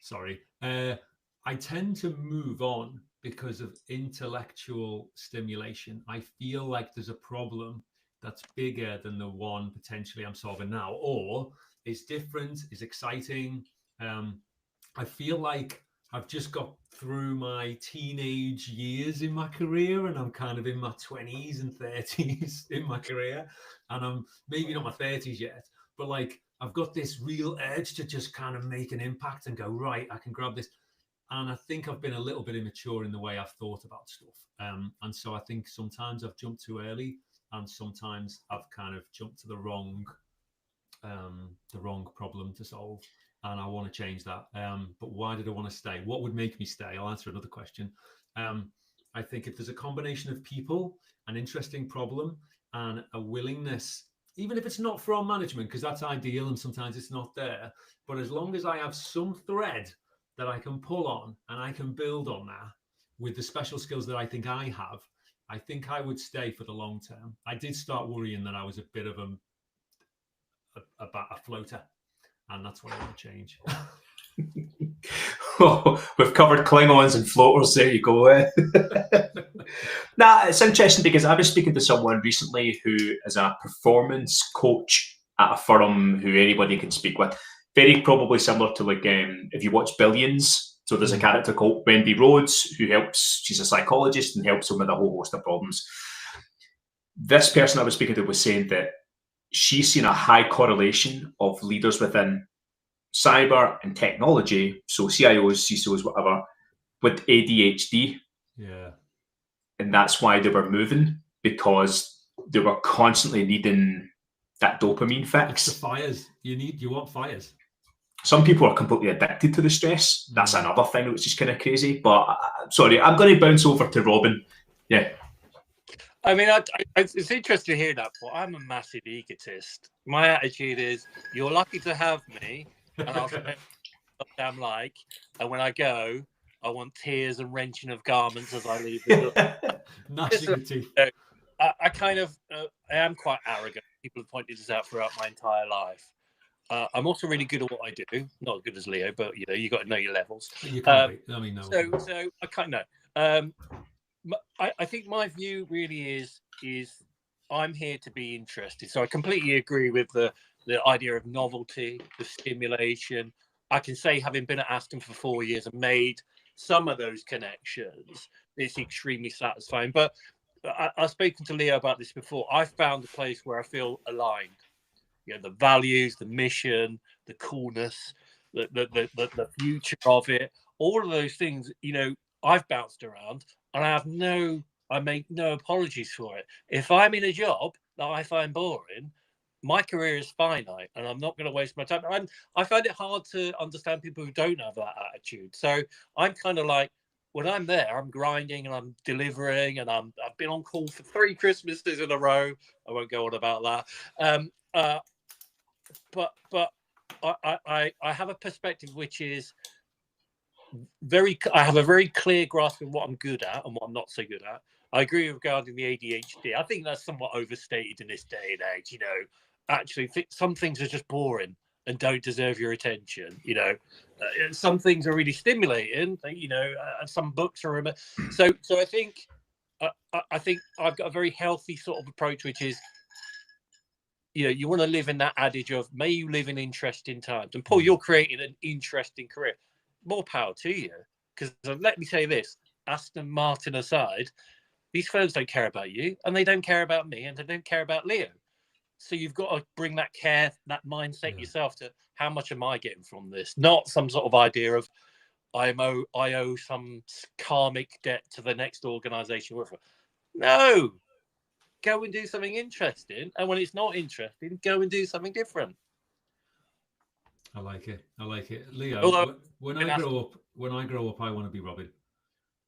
Sorry. I tend to move on because of intellectual stimulation. I feel like there's a problem that's bigger than the one potentially I'm solving now, or it's different, it's exciting. I feel like I've just got through my teenage years in my career, and I'm kind of in my 20s and 30s in my career, and I'm maybe not my 30s yet, but like I've got this real urge to just kind of make an impact and go, right, I can grab this. And I think I've been a little bit immature in the way I've thought about stuff. And so I think sometimes I've jumped too early, and sometimes I've kind of jumped to the wrong problem to solve. And I want to change that. But why did I want to stay? What would make me stay? I'll answer another question. I think if there's a combination of people, an interesting problem, and a willingness, even if it's not from management, because that's ideal and sometimes it's not there, but as long as I have some thread that I can pull on and I can build on that with the special skills that I think I think I would stay for the long term. I did start worrying that I was a bit of a floater, and that's what I want to change. Oh, we've covered Klingons and floaters. There you go. Nah, it's interesting because I was speaking to someone recently who is a performance coach at a firm who anybody can speak with. Very probably similar to like if you watch Billions. So there's a character called Wendy Rhodes who helps. She's a psychologist and helps them with a whole host of problems. This person I was speaking to was saying that she's seen a high correlation of leaders within cyber and technology, so CIOs, CISOs, whatever, with ADHD. Yeah. And that's why they were moving, because they were constantly needing that dopamine fix. It's the fires. You want fires. Some people are completely addicted to the stress. That's another thing which is kind of crazy. But sorry, I'm going to bounce over to Robin. Yeah. I mean, it's interesting to hear that, but I'm a massive egotist. My attitude is, you're lucky to have me, and I'll spend what I'm like. And when I go, I want tears and wrenching of garments as I leave the door. Gnashing of teeth. I kind of, I am quite arrogant. People have pointed this out throughout my entire life. I'm also really good at what I do. Not as good as Leo, but you got to know your levels. You can't be. I mean, no. So I kind of know. I think my view really is I'm here to be interested. So I completely agree with the idea of novelty, the stimulation. I can say, having been at Aston for 4 years and made some of those connections, it's extremely satisfying. But I've spoken to Leo about this before. I've found a place where I feel aligned. The values, the mission, the coolness, the future of it, all of those things, I've bounced around, and I make no apologies for it. If I'm in a job that I find boring, my career is finite, and I'm not going to waste my time. I find it hard to understand people who don't have that attitude. So I'm kind of like, when I'm there, I'm grinding and I'm delivering, and I've been on call for 3 Christmases in a row. I won't go on about that. But I have a perspective which is I have a very clear grasp of what I'm good at and what I'm not so good at. I agree regarding the ADHD. I think that's somewhat overstated in this day and age. Actually, some things are just boring and don't deserve your attention. Some things are really stimulating. Some books are. So I think I've got a very healthy sort of approach, which is, you want to live in that adage of, may you live in interesting times. And Paul, you're creating an interesting career. More power to you. Because let me say this, Aston Martin aside, these firms don't care about you, and they don't care about me, and they don't care about Leo. So you've got to bring that care, that mindset yourself to, how much am I getting from this? Not some sort of idea of I owe some karmic debt to the next organization. No. Go and do something interesting, and when it's not interesting, go and do something different. I like it. Leo, Although, when I grow up, I want to be Robin.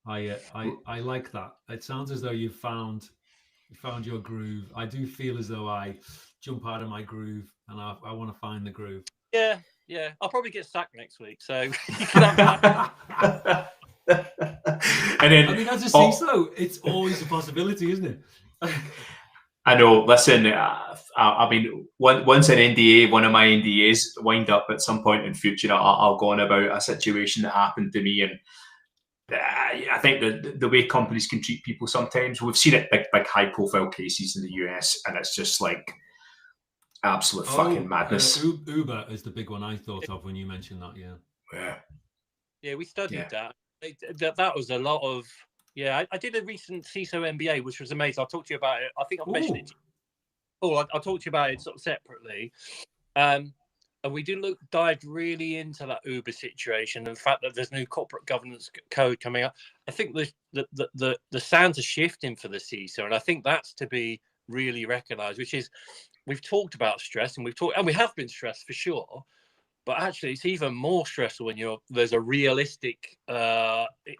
I like that. It sounds as though you've found found your groove. I do feel as though I jump out of my groove, and I want to find the groove. Yeah, I'll probably get sacked next week, so you can have that. And then, I mean, as a CISO, it's always a possibility, isn't it? I know. Listen, I mean, once an NDA, one of my NDAs wind up at some point in future, I'll go on about a situation that happened to me, and I think the way companies can treat people sometimes, we've seen it big high profile cases in the US, and it's just like absolute fucking madness. Uber is the big one I thought of when you mentioned that. Yeah, we studied that. That was a lot of. Yeah, I did a recent CISO MBA, which was amazing. I'll talk to you about it. I think I've mentioned it to you. Oh, I'll talk to you about it sort of separately. And we dived really into that Uber situation and the fact that there's new corporate governance code coming up. I think the sands are shifting for the CISO, and I think that's to be really recognised. Which is, we've talked about stress, and we have been stressed for sure. But actually, it's even more stressful when there's a realistic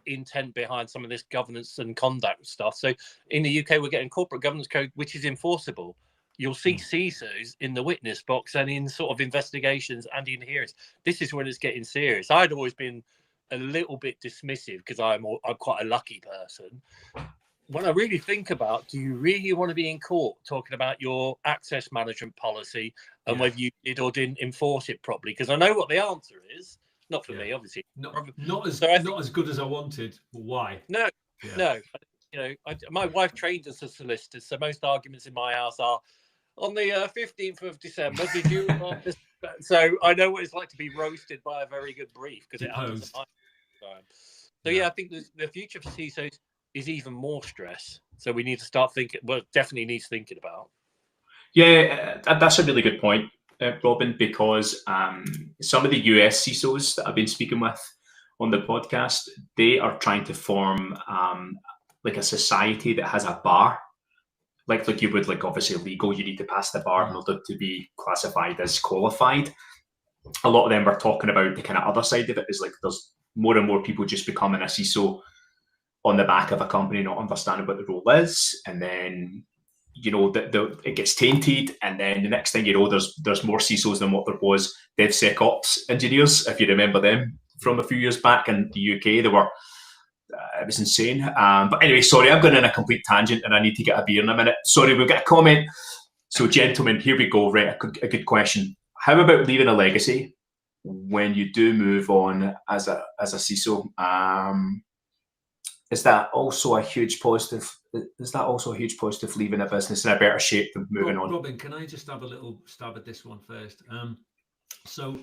intent behind some of this governance and conduct stuff. So in the UK, we're getting corporate governance code, which is enforceable. You'll see CISOs in the witness box and in sort of investigations and in hearings. This is when it's getting serious. I'd always been a little bit dismissive because I'm quite a lucky person. When I really think about, do you really want to be in court talking about your access management policy and whether you did or didn't enforce it properly? Because I know what the answer is. Not for me, obviously. Not as good as I wanted. But why? No. My wife trained as a solicitor, so most arguments in my house are on the 15th of December. Did you? So I know what it's like to be roasted by a very good brief because it happens at my time. So I think the future for CISOs is even more stress. So we need to start thinking. Well, definitely needs thinking about. Yeah, that's a really good point, Robin, because some of the US CISOs that I've been speaking with on the podcast, they are trying to form like a society that has a bar. Like you would, like obviously legal, you need to pass the bar in order to be classified as qualified. A lot of them are talking about the kind of other side of it, is like there's more and more people just becoming a CISO on the back of a company not understanding what the role is, and then it gets tainted, and then the next thing you know, there's more CISOs than what there was DevSecOps engineers, if you remember them from a few years back in the UK. They were it was insane. But anyway, sorry, I'm going in a complete tangent, and I need to get a beer in a minute. Sorry, we've got a comment. So, gentlemen, here we go. Right, a good question. How about leaving a legacy when you do move on as a CISO? Is that also a huge positive? Is that also a huge positive, leaving a business in a better shape than moving on? Robin, can I just have a little stab at this one first? So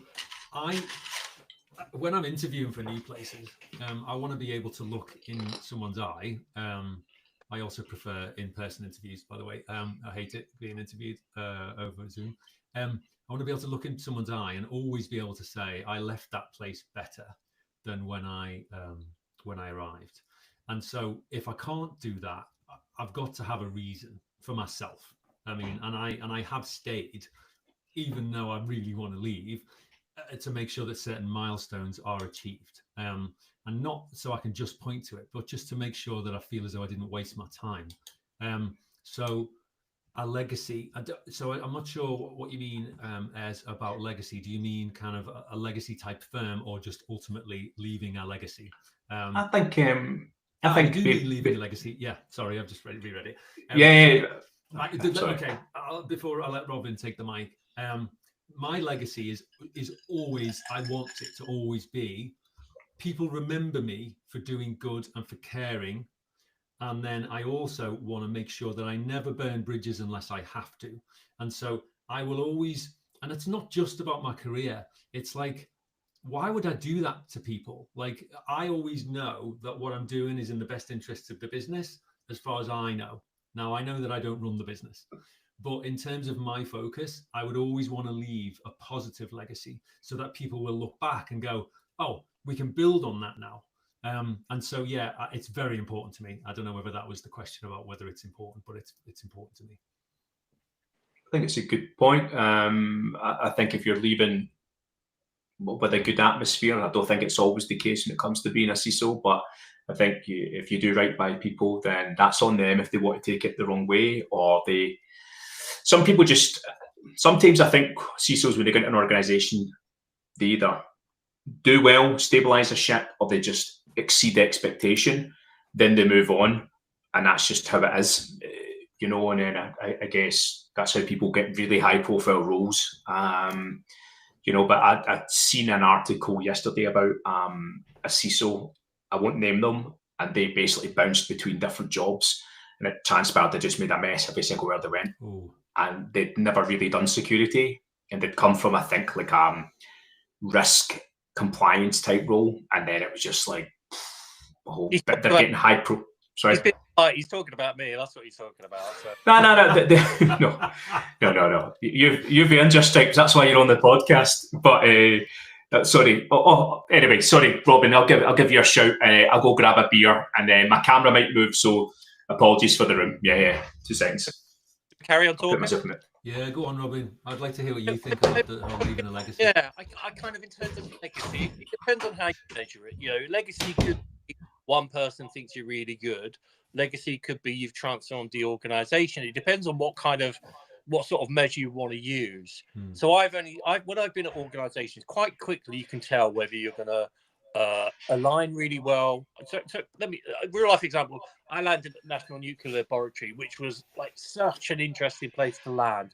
when I'm interviewing for new places, I want to be able to look in someone's eye. I also prefer in-person interviews, by the way. I hate it being interviewed over Zoom. I want to be able to look in someone's eye and always be able to say, I left that place better than when I arrived. And so if I can't do that, I've got to have a reason for myself. I mean, and I have stayed, even though I really want to leave, to make sure that certain milestones are achieved. And not so I can just point to it, but just to make sure that I feel as though I didn't waste my time. So a legacy. So I'm not sure what you mean as about legacy. Do you mean kind of a legacy type firm, or just ultimately leaving a legacy? I think you do mean leaving a legacy. Yeah, sorry, I've just reread it. Okay. Before I let Robin take the mic, my legacy is always, I want it to always be, people remember me for doing good and for caring. And then I also want to make sure that I never burn bridges unless I have to. And so I will always, and it's not just about my career. It's like, why would I do that to people? Like, I always know that what I'm doing is in the best interests of the business, as far as I know. Now, I know that I don't run the business, but in terms of my focus, I would always want to leave a positive legacy so that people will look back and go, oh, we can build on that now. And so, yeah, it's very important to me. I don't know whether that was the question about whether it's important, but it's important to me. I think it's a good point. I think if you're leaving with a good atmosphere. I don't think it's always the case when it comes to being a CISO, but I think if you do right by people, then that's on them if they want to take it the wrong way, or some people just, sometimes I think CISOs, when they go into an organisation, they either do well, stabilise a ship, or they just exceed expectation, then they move on, and that's just how it is, and then I guess that's how people get really high profile roles. But I'd seen an article yesterday about a CISO, I won't name them, and they basically bounced between different jobs, and it transpired they just made a mess every single where they went. Ooh. And they'd never really done security, and they'd come from, I think, like risk compliance type role, and then it was just like, they're getting high pro. Sorry. He's talking about me. That's what he's talking about. So. No. You've earned your stripes. That's why you're on the podcast. But sorry. Anyway, sorry, Robin. I'll give you a shout. I'll go grab a beer, and my camera might move. So apologies for the room. Yeah. 2 seconds. Carry on talking. Yeah, go on, Robin. I'd like to hear what you think about leaving a legacy. Yeah, I kind of, in terms of legacy, it depends on how you measure it. Legacy could be one person thinks you're really good. Legacy could be you've transformed the organisation. It depends on what sort of measure you want to use. So when I've been at organisations, quite quickly you can tell whether you're going to align really well. So let me a real life example. I landed at National Nuclear Laboratory, which was like such an interesting place to land.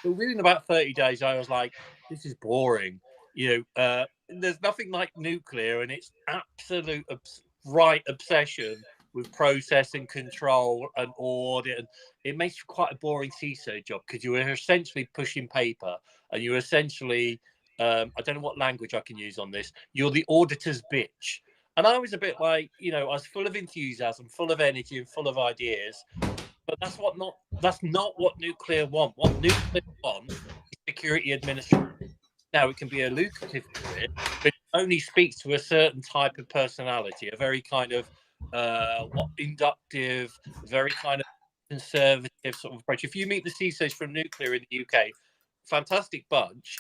But within about 30 days, I was like, this is boring. There's nothing like nuclear, and it's absolute obsession with process and control and audit, and it makes quite a boring CISO job because you are essentially pushing paper, and you're essentially I don't know what language I can use on this. You're the auditor's bitch. And I was a bit like, I was full of enthusiasm, full of energy, and full of ideas. But that's not what nuclear want. What nuclear want is security administration. Now, it can be a lucrative career, but it only speaks to a certain type of personality, a very kind of inductive, very kind of conservative sort of approach. If you meet the CISOs from nuclear in the UK, fantastic bunch.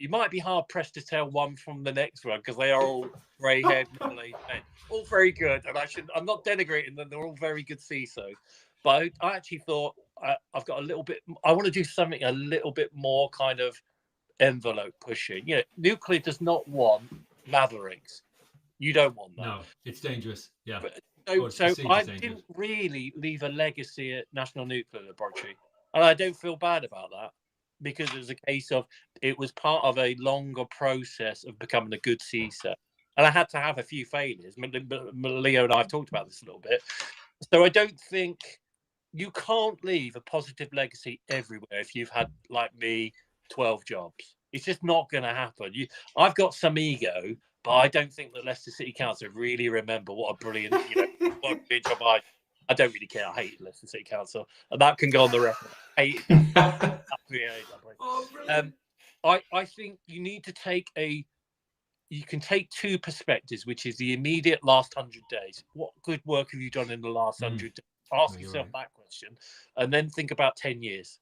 You might be hard pressed to tell one from the next one because they are all grey-haired, middle-aged men, all very good. And I'm not denigrating them; they're all very good CISOs. But I actually thought I've got a little bit. I want to do something a little bit more kind of envelope pushing. Nuclear does not want mavericks. You don't want that. No, it's dangerous. Yeah. So I didn't really leave a legacy at National Nuclear Laboratory, and I don't feel bad about that. Because it was a case of it was part of a longer process of becoming a good CISO. And I had to have a few failures. Leo and I have talked about this a little bit. So I don't think you can't leave a positive legacy everywhere if you've had, like me, 12 jobs. It's just not going to happen. I've got some ego, but I don't think that Leicester City Council really remember what a brilliant, what a brilliant job I don't really care. I hate Leicester City Council, and that can go on the record. I hate it. I think you need to take you can take two perspectives, which is the immediate last 100 days. What good work have you done in the last 100 days? Ask yourself that question, and then think about 10 years.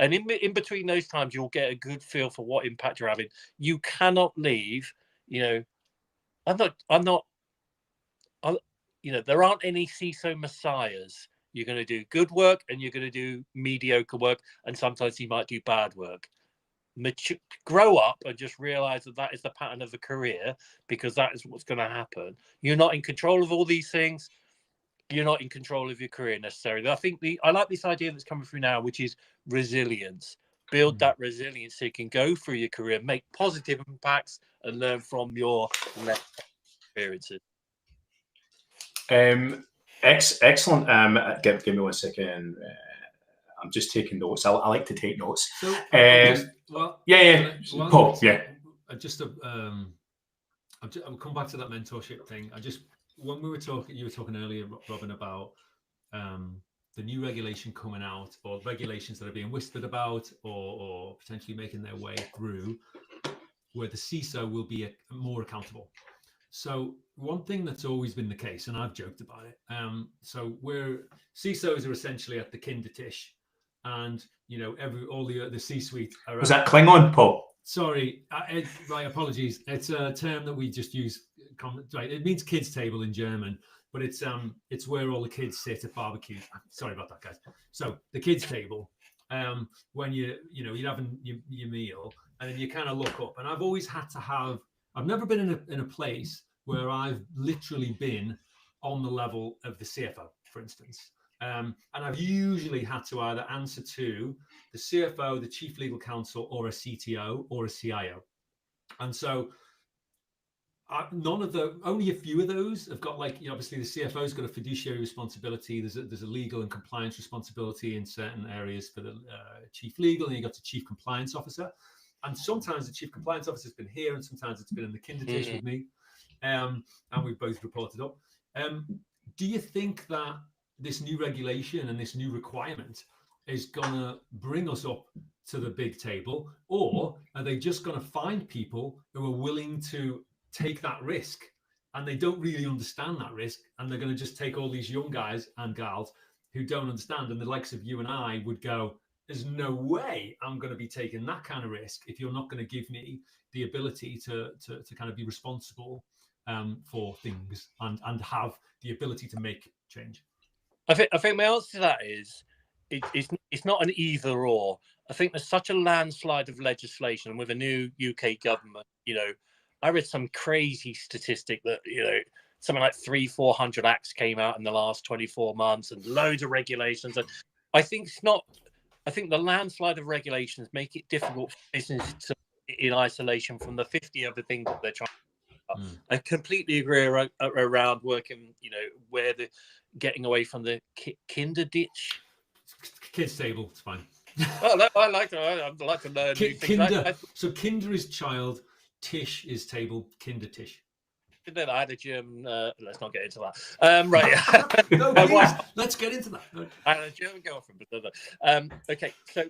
And in between those times, you'll get a good feel for what impact you're having. You cannot leave. There aren't any CISO messiahs. You're going to do good work and you're going to do mediocre work, and sometimes you might do bad work. Grow up and just realize that is the pattern of a career, because that is what's going to happen. You're not in control of all these things. You're not in control of your career necessarily. I think I like this idea that's coming through now, which is resilience. Build that resilience so you can go through your career, make positive impacts, and learn from your experiences. Excellent. Give me 1 second. I'm just taking notes. I like to take notes. So, Paul. Yeah. I'll come back to that mentorship thing. When you were talking earlier, Robin, about the new regulation coming out, or regulations that are being whispered about, or potentially making their way through, where the CISO will be more accountable. So one thing that's always been the case, and I've joked about it, so CISOs are essentially at the Kindertisch, and all the C-suite are. Was that Klingon, Paul? Sorry, right. Apologies. It's a term that we just use. Right, it means kids' table in German, but it's where all the kids sit at barbecues. Sorry about that, guys. So the kids' table, when you're having your meal, and then you kind of look up. And I've always had to have. I've never been in a place where I've literally been on the level of the CFO, for instance. And I've usually had to either answer to the CFO, the chief legal counsel, or a CTO or a CIO. And so only a few of those have got, like, obviously the CFO's got a fiduciary responsibility. There's a legal and compliance responsibility in certain areas for the chief legal, and you got the chief compliance officer. And sometimes the chief compliance officer has been here, and sometimes it's been in the Kindertisch with me. And we've both reported up. Do you think that this new regulation and this new requirement is going to bring us up to the big table, or are they just going to find people who are willing to take that risk, and they don't really understand that risk, and they're going to just take all these young guys and gals who don't understand, and the likes of you and I would go, there's no way I'm going to be taking that kind of risk if you're not going to give me the ability to kind of be responsible for things and have the ability to make change. I think my answer to that is it's not an either or. I think there's such a landslide of legislation with a new UK government. I read some crazy statistic that something like 300-400 acts came out in the last 24 months and loads of regulations. And I think the landslide of regulations make it difficult for businesses to, in isolation from the 50 other things that they're trying to do. I completely agree around working, where the getting away from the Kindertisch. Kids' table, it's fine. Well, I'd like to learn new things. So kinder is child, tisch is table, Kindertisch. Then I had a German. Let's not get into that. Right. No, please, let's get into that. I had a German girlfriend, but okay. So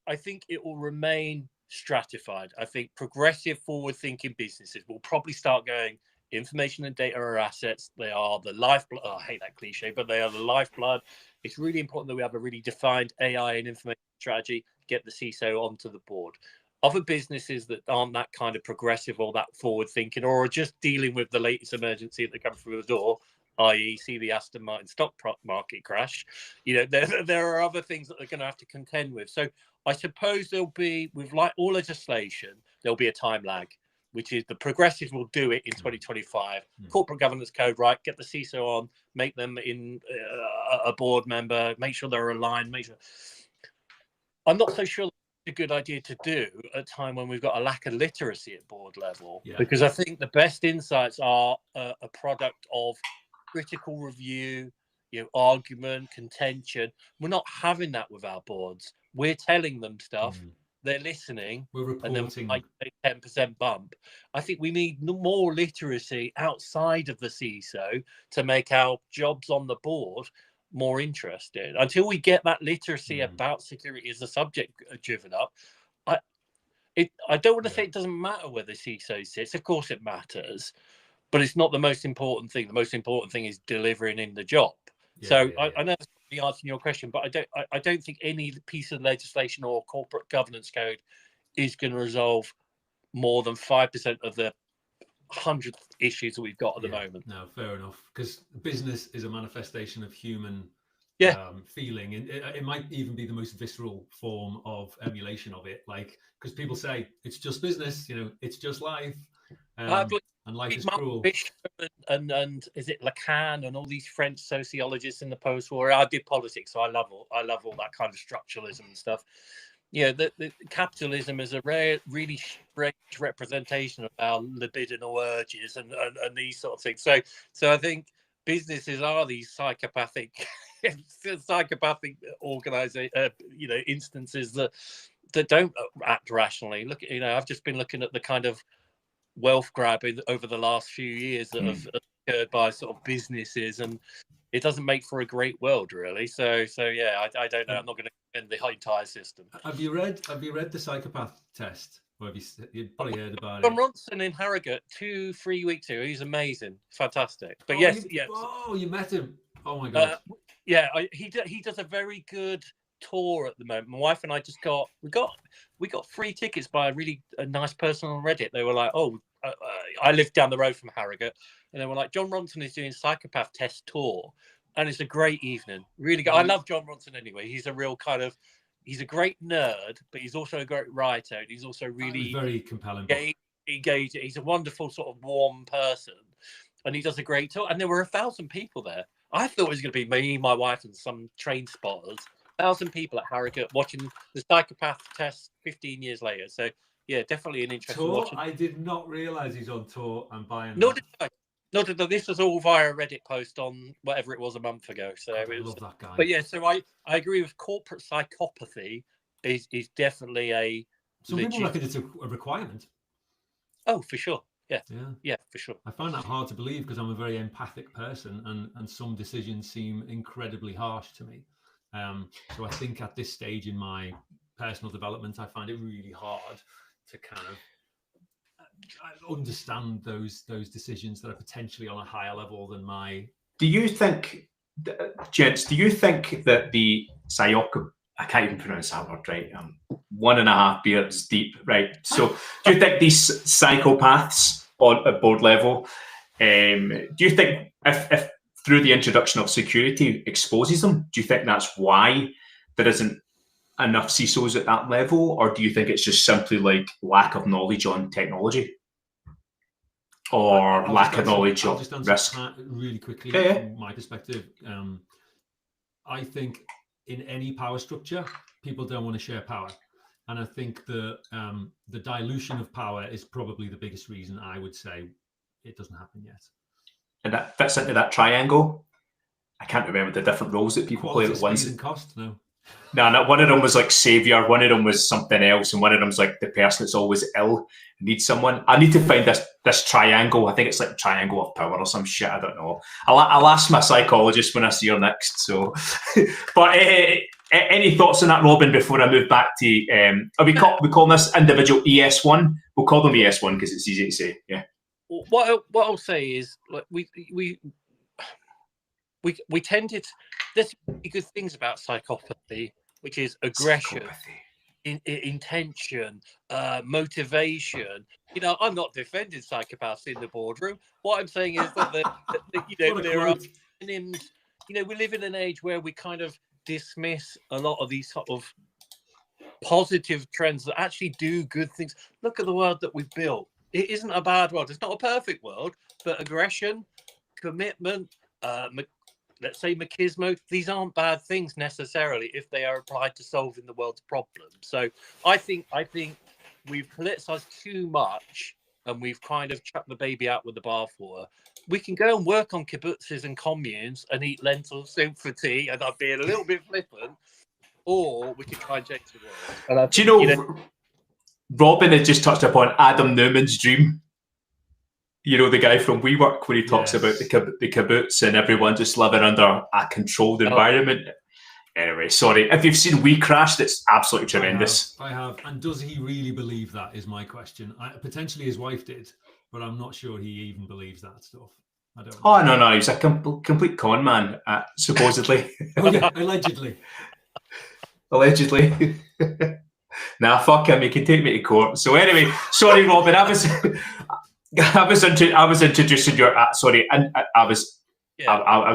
I think it will remain stratified. I think progressive, forward-thinking businesses will probably start going. Information and data are assets. They are the lifeblood. Oh, I hate that cliche, but they are the lifeblood. It's really important that we have a really defined AI and information strategy. Get the CISO onto the board. Other businesses that aren't that kind of progressive or that forward thinking, or are just dealing with the latest emergency that comes through the door, i.e., see the Aston Martin stock market crash. There are other things that they're going to have to contend with. So I suppose there'll be, with like all legislation, there'll be a time lag, which is the progressives will do it in 2025. Corporate governance code, right? Get the CISO on, make them in a board member, make sure they're aligned. I'm not so sure a good idea to do at a time when we've got a lack of literacy at board level, because I think the best insights are a product of critical review, argument, contention. We're not having that with our boards. We're telling them stuff, they're listening, we're reporting, and then like a 10% bump. I think we need more literacy outside of the CISO to make our jobs on the board more interested. Until we get that literacy about security as a subject driven up, I don't want to say it doesn't matter where the CISO sits. Of course it matters, but it's not the most important thing. The most important thing is delivering in the job. I know that's probably answering your question, but I don't think any piece of legislation or corporate governance code is going to resolve more than 5% of the 100 issues that we've got at the moment. No, fair enough. Because business is a manifestation of human feeling, and it might even be the most visceral form of emulation of it. Like, because people say it's just business, it's just life, and life is cruel. And is it Lacan and all these French sociologists in the post-war? I did politics, so I love all that kind of structuralism and stuff. The capitalism is a really strange representation of our libidinal urges and these sort of things. So I think businesses are these psychopathic instances that don't act rationally. Look, I've just been looking at the kind of wealth grab over the last few years that have occurred by sort of businesses, and it doesn't make for a great world, really. So yeah, I don't know. I'm not going to defend the entire system. Have you read the psychopath test? Or have you've probably heard about John Ronson in Harrogate 2-3 weeks ago. He's amazing, fantastic. But yes. Oh, you met him? Oh my god. He does a very good tour at the moment. My wife and I just we got free tickets by a nice person on Reddit. They were like, "Oh, I live down the road from Harrogate," and they were like, "John Ronson is doing Psychopath Test tour, and it's a great evening. Really good. I love John Ronson anyway. He's a real he's a great nerd, but he's also a great writer. And he's also really very compelling. Engaged. He's a wonderful sort of warm person, and he does a great tour. And there were 1,000 people there. I thought it was going to be me, my wife, and some train spotters. 1,000 people at Harrogate watching the Psychopath Test 15 years later. So yeah, definitely an interesting tour. watching. I did not realise he's on tour and buying. Nor did I. This was all via a Reddit post on whatever it was a month ago. So I love that guy. But yeah, so I agree with corporate psychopathy is definitely a. Some people reckon it's a requirement. Oh, for sure. Yeah, for sure. I find that hard to believe because I'm a very empathic person, and some decisions seem incredibly harsh to me. So I think at this stage in my personal development, I find it really hard to kind of understand those decisions that are potentially on a higher level than my. Do you think, gents? Do you think that the I can't even pronounce that word right. 1.5 beers deep, right? So, do you think these psychopaths at board level? Do you think if through the introduction of security exposes them, do you think that's why there isn't enough CISOs at that level, or do you think it's just simply like lack of knowledge on technology, or lack of knowledge of risk? Really quickly, from my perspective, I think in any power structure, people don't want to share power, and I think the dilution of power is probably the biggest reason I would say it doesn't happen yet. And that fits into that triangle. I can't remember the different roles that people play at once. Speed, and cost, no. No, one of them was like savior, one of them was something else, and one of them's like the person that's always ill, needs someone. I need to find this triangle. I think it's like triangle of power or some shit. I don't know. I'll ask my psychologist when I see her next. So, but any thoughts on that, Robin? Before I move back to, we call this individual ES1. We'll call them ES1 because it's easy to say. Yeah. What I'll say is, like, we tended. There's good things about psychopathy, which is aggression, intention, motivation. You know, I'm not defending psychopaths in the boardroom. What I'm saying is that there are synonyms. You know, we live in an age where we kind of dismiss a lot of these sort of positive trends that actually do good things. Look at the world that we've built. It isn't a bad world. It's not a perfect world, but aggression, commitment, let's say machismo, these aren't bad things necessarily if they are applied to solving the world's problems. So I think we've politicized too much and we've kind of chucked the baby out with the bathwater. We can go and work on kibbutzes and communes and eat lentil soup for tea, and I'd be a little bit flippant, or we could try and change the world. Do you know, Robin had just touched upon Adam Newman's dream. You know, the guy from WeWork, where he talks about the kibbutz and everyone just living under a controlled environment. Anyway, sorry. If you've seen We Crashed, it's absolutely tremendous. I have. And does he really believe that is my question. Potentially his wife did, but I'm not sure he even believes that stuff. I don't know. Oh, no. He's a complete con man, supposedly. Allegedly. Allegedly. Nah, fuck him. He can take me to court. So anyway, sorry, Robin. I was introducing your. Sorry, and I was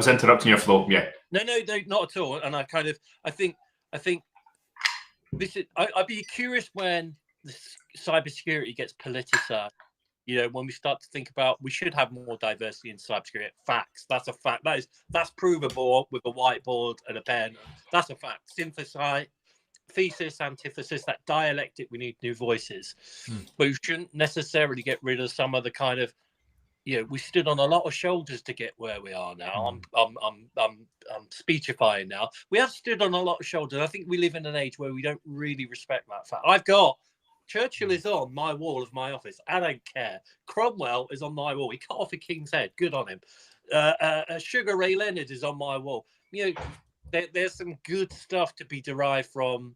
interrupting your flow. Yeah. No, not at all. And I think this is. I'd be curious when the cybersecurity gets politicized. You know, when we start to think about we should have more diversity in cybersecurity. Facts. That's a fact. That's provable with a whiteboard and a pen. That's a fact. Synthesize. Thesis, antithesis, that dialectic, we need new voices. But we shouldn't necessarily get rid of some of the kind of, we stood on a lot of shoulders to get where we are now. I'm speechifying now. We have stood on a lot of shoulders. I think we live in an age where we don't really respect that fact. I've got Churchill is on my wall of my office. I don't care. Cromwell is on my wall. He cut off a king's head. Good on him. Sugar Ray Leonard is on my wall. You know, there's some good stuff to be derived from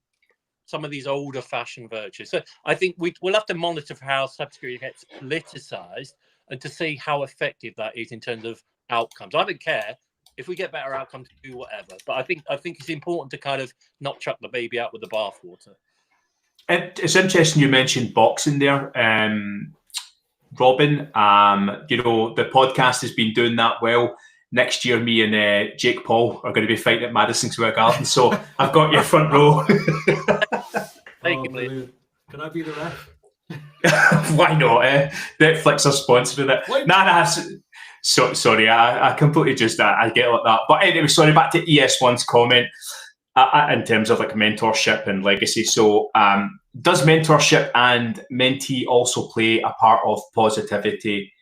some of these older fashioned virtues. So I think we'll have to monitor for how cybersecurity gets politicized and to see how effective that is in terms of outcomes. I don't care If we get better outcomes, do whatever. But I think it's important to kind of not chuck the baby out with the bathwater. It's interesting you mentioned boxing there, Robin. The podcast has been doing that well. Next year, me and Jake Paul are going to be fighting at Madison Square Garden, so I've got your front row. Thank you. Can I be the ref? Why not? Netflix are sponsoring it. Nah. So sorry, I completely just I get like that. But anyway, sorry. Back to ES1's comment in terms of like mentorship and legacy. So, does mentorship and mentee also play a part of positivity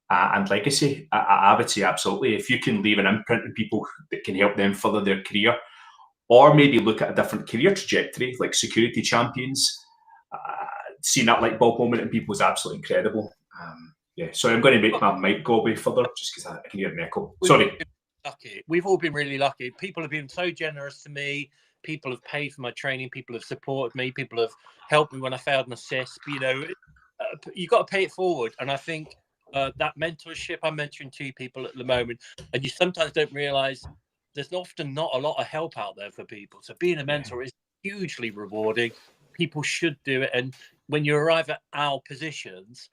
and legacy? I would say absolutely. If you can leave an imprint on people that can help them further their career, or maybe look at a different career trajectory, like security champions. Seeing that light bulb moment in people is absolutely incredible. Sorry, I'm going to make my mic go away further just because I can hear an echo. Sorry. We've all been really lucky. People have been so generous to me. People have paid for my training. People have supported me. People have helped me when I failed an assist. You've got to pay it forward. And I think that mentorship, I'm mentoring 2 people at the moment, and you sometimes don't realize there's often not a lot of help out there for people. So being a mentor is hugely rewarding. People should do it. And when you arrive at our positions,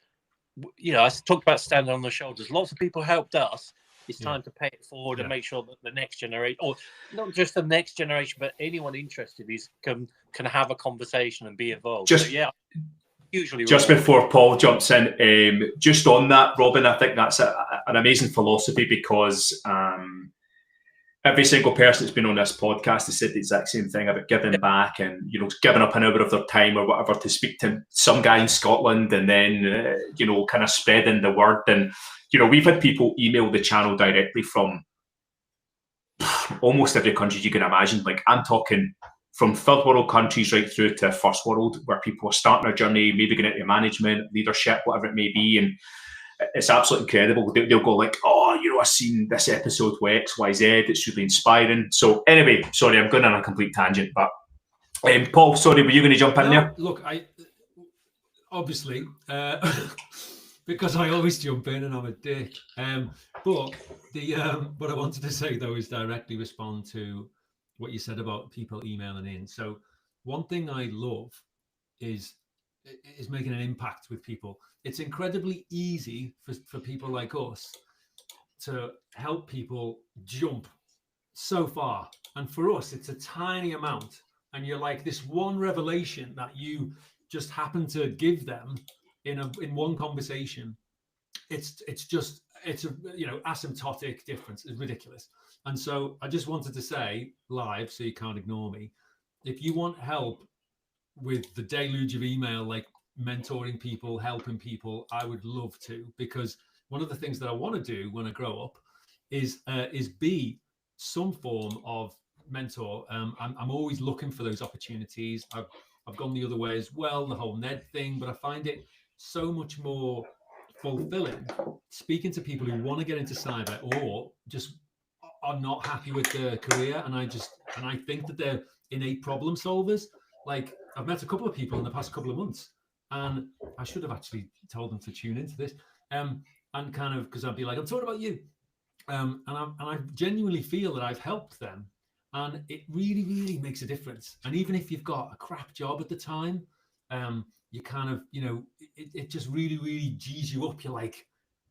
I talked about standing on the shoulders. Lots of people helped us. It's time to pay it forward and make sure that the next generation, or not just the next generation, but anyone interested can have a conversation and be involved. Usually just before Paul jumps in, just on that, Robin, I think that's an amazing philosophy because every single person that's been on this podcast has said the exact same thing about giving back and, giving up an hour of their time or whatever to speak to some guy in Scotland and then, kind of spreading the word. And, we've had people email the channel directly from almost every country you can imagine. Like, I'm talking from third world countries right through to first world, where people are starting their journey, maybe getting into management, leadership, whatever it may be. And it's absolutely incredible. They'll go like, I've seen this episode with XYZ. It's really inspiring. So anyway, sorry, I'm going on a complete tangent. But Paul, sorry, were you going to jump in there? Look, I obviously, because I always jump in and I'm a dick. But what I wanted to say, though, is directly respond to what you said about people emailing in. So one thing I love is making an impact with people. It's incredibly easy for people like us to help people jump so far. And for us, it's a tiny amount. And you're like this one revelation that you just happen to give them in one conversation. It's asymptotic difference. It's ridiculous. And so I just wanted to say live, so you can't ignore me, if you want help with the deluge of email, like mentoring people, helping people, I would love to, because one of the things that I want to do when I grow up is be some form of mentor. I'm always looking for those opportunities. I've gone the other way as well, the whole Ned thing, but I find it so much more fulfilling speaking to people who want to get into cyber or just are not happy with their career, and I think that they're innate problem solvers. Like, I've met a couple of people in the past couple of months, and I should have actually told them to tune into this, and kind of, because I'd be like, I'm talking about you, and I genuinely feel that I've helped them, and it really, really makes a difference. And even if you've got a crap job at the time, you kind of, it just really, really G's you up. You're like,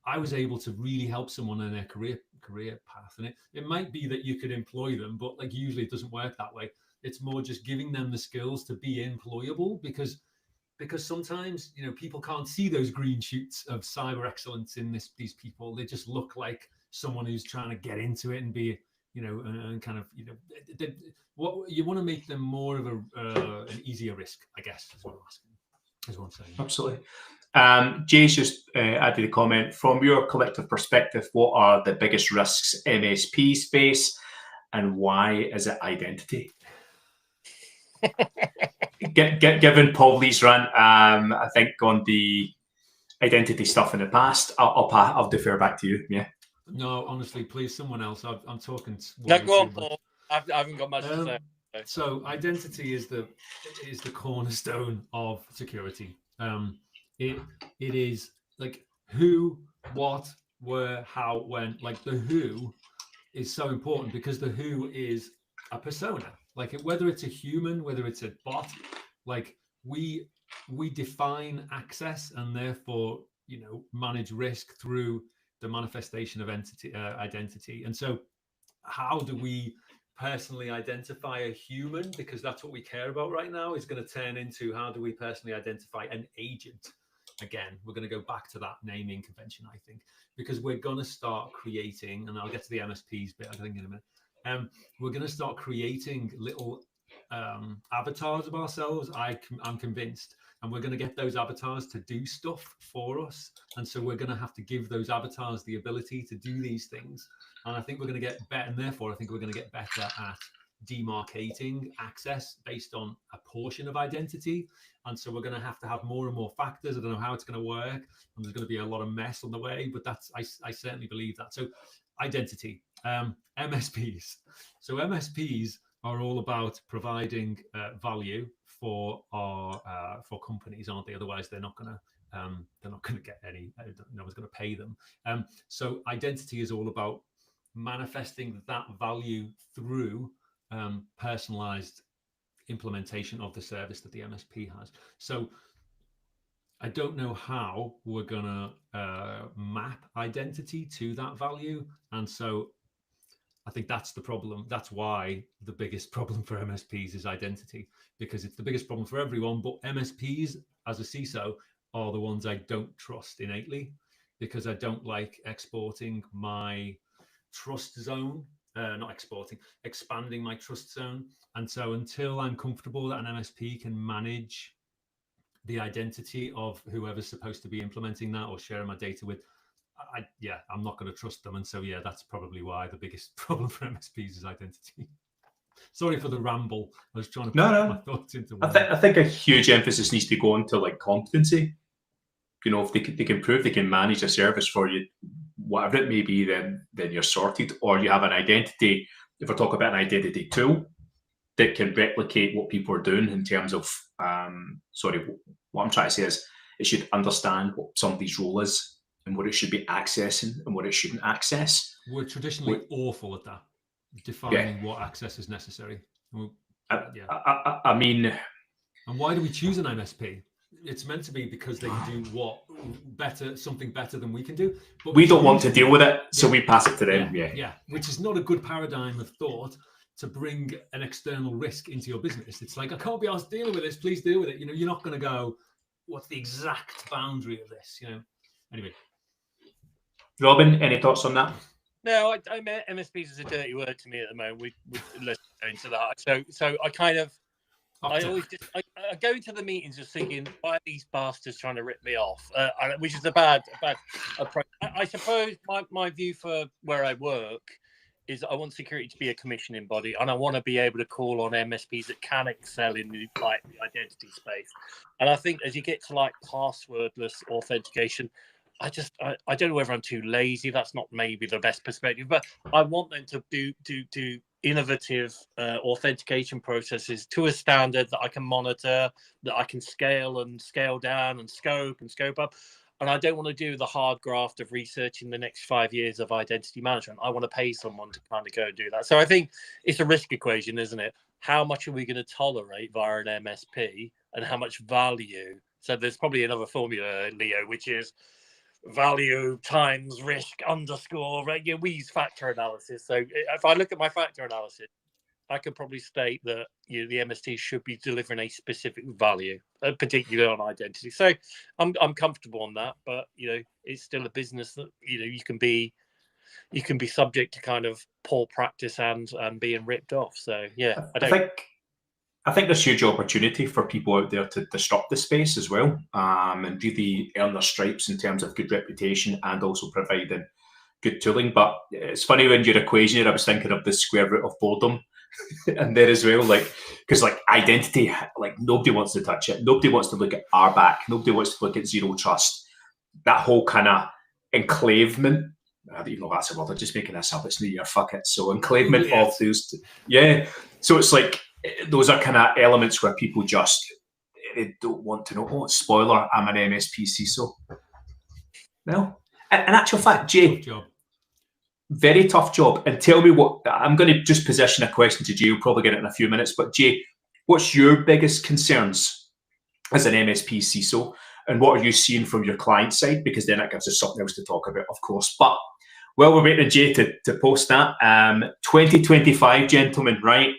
I was able to really help someone in their career path. And it might be that you could employ them, but like usually it doesn't work that way. It's more just giving them the skills to be employable, because sometimes, people can't see those green shoots of cyber excellence in these people. They just look like someone who's trying to get into it and be, and kind of, what you want to make them more of an easier risk, I guess, is what I'm asking. Is what I'm saying. Absolutely. Jay's just added a comment. From your collective perspective, what are the biggest risks MSPs face, and why is it identity? Given Paul Lee's rant, I think on the identity stuff in the past, I'll defer back to you. Yeah. No, honestly, please, someone else. I'm talking. No, go on, Paul. I haven't got much to say. So identity is the cornerstone of security. It is like who, what, where, how, when. Like the who is so important, because the who is a persona. Like, whether it's a human, whether it's a bot, like we define access, and therefore, manage risk through the manifestation of identity. And so how do we personally identify a human, because that's what we care about right now, is going to turn into how do we personally identify an agent. Again, we're going to go back to that naming convention, I think, because we're going to start creating, and I'll get to the MSPs bit, I think, in a minute. We're going to start creating little avatars of ourselves, I'm convinced, and we're going to get those avatars to do stuff for us. And so we're going to have to give those avatars the ability to do these things. And I think we're going to get better, and therefore I think we're going to get better at demarcating access based on a portion of identity. And so we're going to have more and more factors. I don't know how it's going to work, and there's going to be a lot of mess on the way, but I certainly believe that. So identity, MSPs. So MSPs are all about providing value for companies, aren't they? Otherwise, they're not going to get any. No one's going to pay them. So identity is all about manifesting that value through personalized implementation of the service that the MSP has. So I don't know how we're going to map identity to that value. And so I think that's the problem. That's why the biggest problem for MSPs is identity, because it's the biggest problem for everyone. But MSPs, as a CISO, are the ones I don't trust innately, because I don't like exporting my trust zone, expanding my trust zone. And so until I'm comfortable that an MSP can manage the identity of whoever's supposed to be implementing that or sharing my data with, I'm not going to trust them. And so, that's probably why the biggest problem for MSPs is identity. Sorry for the ramble. I was trying to put my thoughts into one. I think a huge emphasis needs to go into like competency. If they can prove they can manage a service for you, whatever it may be, then you're sorted. Or you have an identity, if we're talking about an identity tool that can replicate what people are doing in terms of, what I'm trying to say is it should understand what somebody's role is and what it should be accessing and what it shouldn't access. We're traditionally awful at that, defining what access is necessary. I mean, and why do we choose an MSP? It's meant to be because they can do something better than we can do. But we don't want to deal with it, so we pass it to them. Yeah, which is not a good paradigm of thought to bring an external risk into your business. It's like, I can't be asked dealing with this. Please deal with it. You're not going to go, what's the exact boundary of this? Anyway. Robin, any thoughts on that? No, MSPs is a dirty word to me at the moment. Let's go into that. So I kind of, I go into the meetings just thinking, why are these bastards trying to rip me off? Which is a bad approach. I suppose my view for where I work is I want security to be a commissioning body, and I want to be able to call on MSPs that can excel in the identity space. And I think as you get to passwordless authentication, I don't know whether I'm too lazy. That's not maybe the best perspective, but I want them to do innovative authentication processes to a standard that I can monitor, that I can scale and scale down and scope up. And I don't want to do the hard graft of researching the next 5 years of identity management. I want to pay someone to kind of go and do that. So I think it's a risk equation, isn't it? How much are we going to tolerate via an MSP, and how much value? So there's probably another formula, Leo, which is value times risk underscore. We use factor analysis. So if I look at my factor analysis, I could probably state that the MSP should be delivering a specific value, particularly on identity. So I'm comfortable on that, but it's still a business that you can be subject to kind of poor practice and being ripped off. So I think there's huge opportunity for people out there to disrupt the space as well, and really earn their stripes in terms of good reputation and also providing good tooling. But it's funny, when your equation here, I was thinking of the square root of boredom and there as well, because identity, nobody wants to touch it. Nobody wants to look at RBAC. Nobody wants to look at zero trust. That whole kind of enclavement. I don't even know if that's a word. I'm just making this up. It's New Year. Fuck it. So enclavement of those. So it's those are kind of elements where people just they don't want to know. Oh, spoiler! I'm an MSP CISO. Well, in actual fact, Jay, very tough job. And tell me what, I'm going to just position a question to Jay. We'll probably get it in a few minutes. But Jay, what's your biggest concerns as an MSP CISO? And what are you seeing from your client side? Because then that gives us something else to talk about, of course. But while we're waiting on Jay to post that, 2025, gentlemen, right?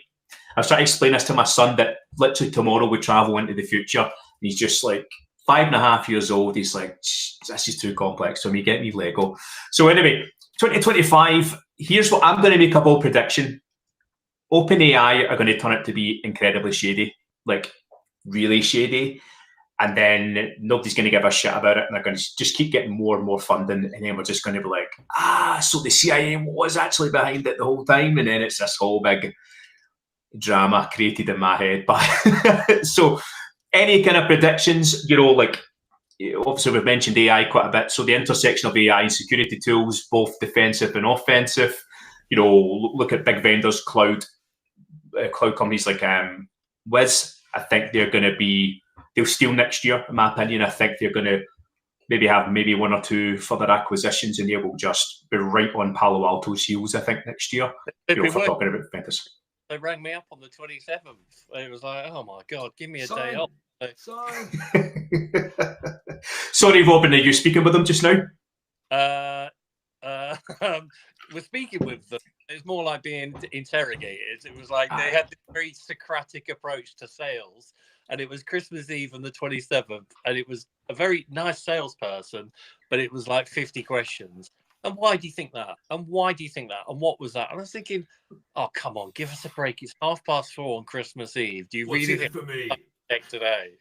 I was trying to explain this to my son that literally tomorrow we travel into the future. And he's just like 5.5 years old. He's like, this is too complex for me. Get me Lego. So anyway, 2025, here's what I'm going to make a bold prediction. OpenAI are going to turn out to be incredibly shady, like really shady. And then nobody's going to give a shit about it. And they're going to just keep getting more and more funding. And then we're just going to be like, so the CIA was actually behind it the whole time. And then it's this whole big drama created in my head. But so any kind of predictions, like obviously we've mentioned AI quite a bit. So the intersection of AI and security tools, both defensive and offensive, look at big vendors, cloud companies like Wiz. I think they'll steal next year, in my opinion. I think they're going to maybe have one or two further acquisitions, and they will just be right on Palo Alto's heels, I think, next year. For talking about vendors. They rang me up on the 27th. It was like, oh my God, give me a day off. Sorry, Robin, are you speaking with them just now? We're speaking with them. It's more like being interrogated. It was like they had this very Socratic approach to sales. And it was Christmas Eve on the 27th. And it was a very nice salesperson, but it was like 50 questions. And why do you think that? And why do you think that? And what was that? And I was thinking, oh, come on, give us a break. It's 4:30 on Christmas Eve. Do you really think for me? Check today?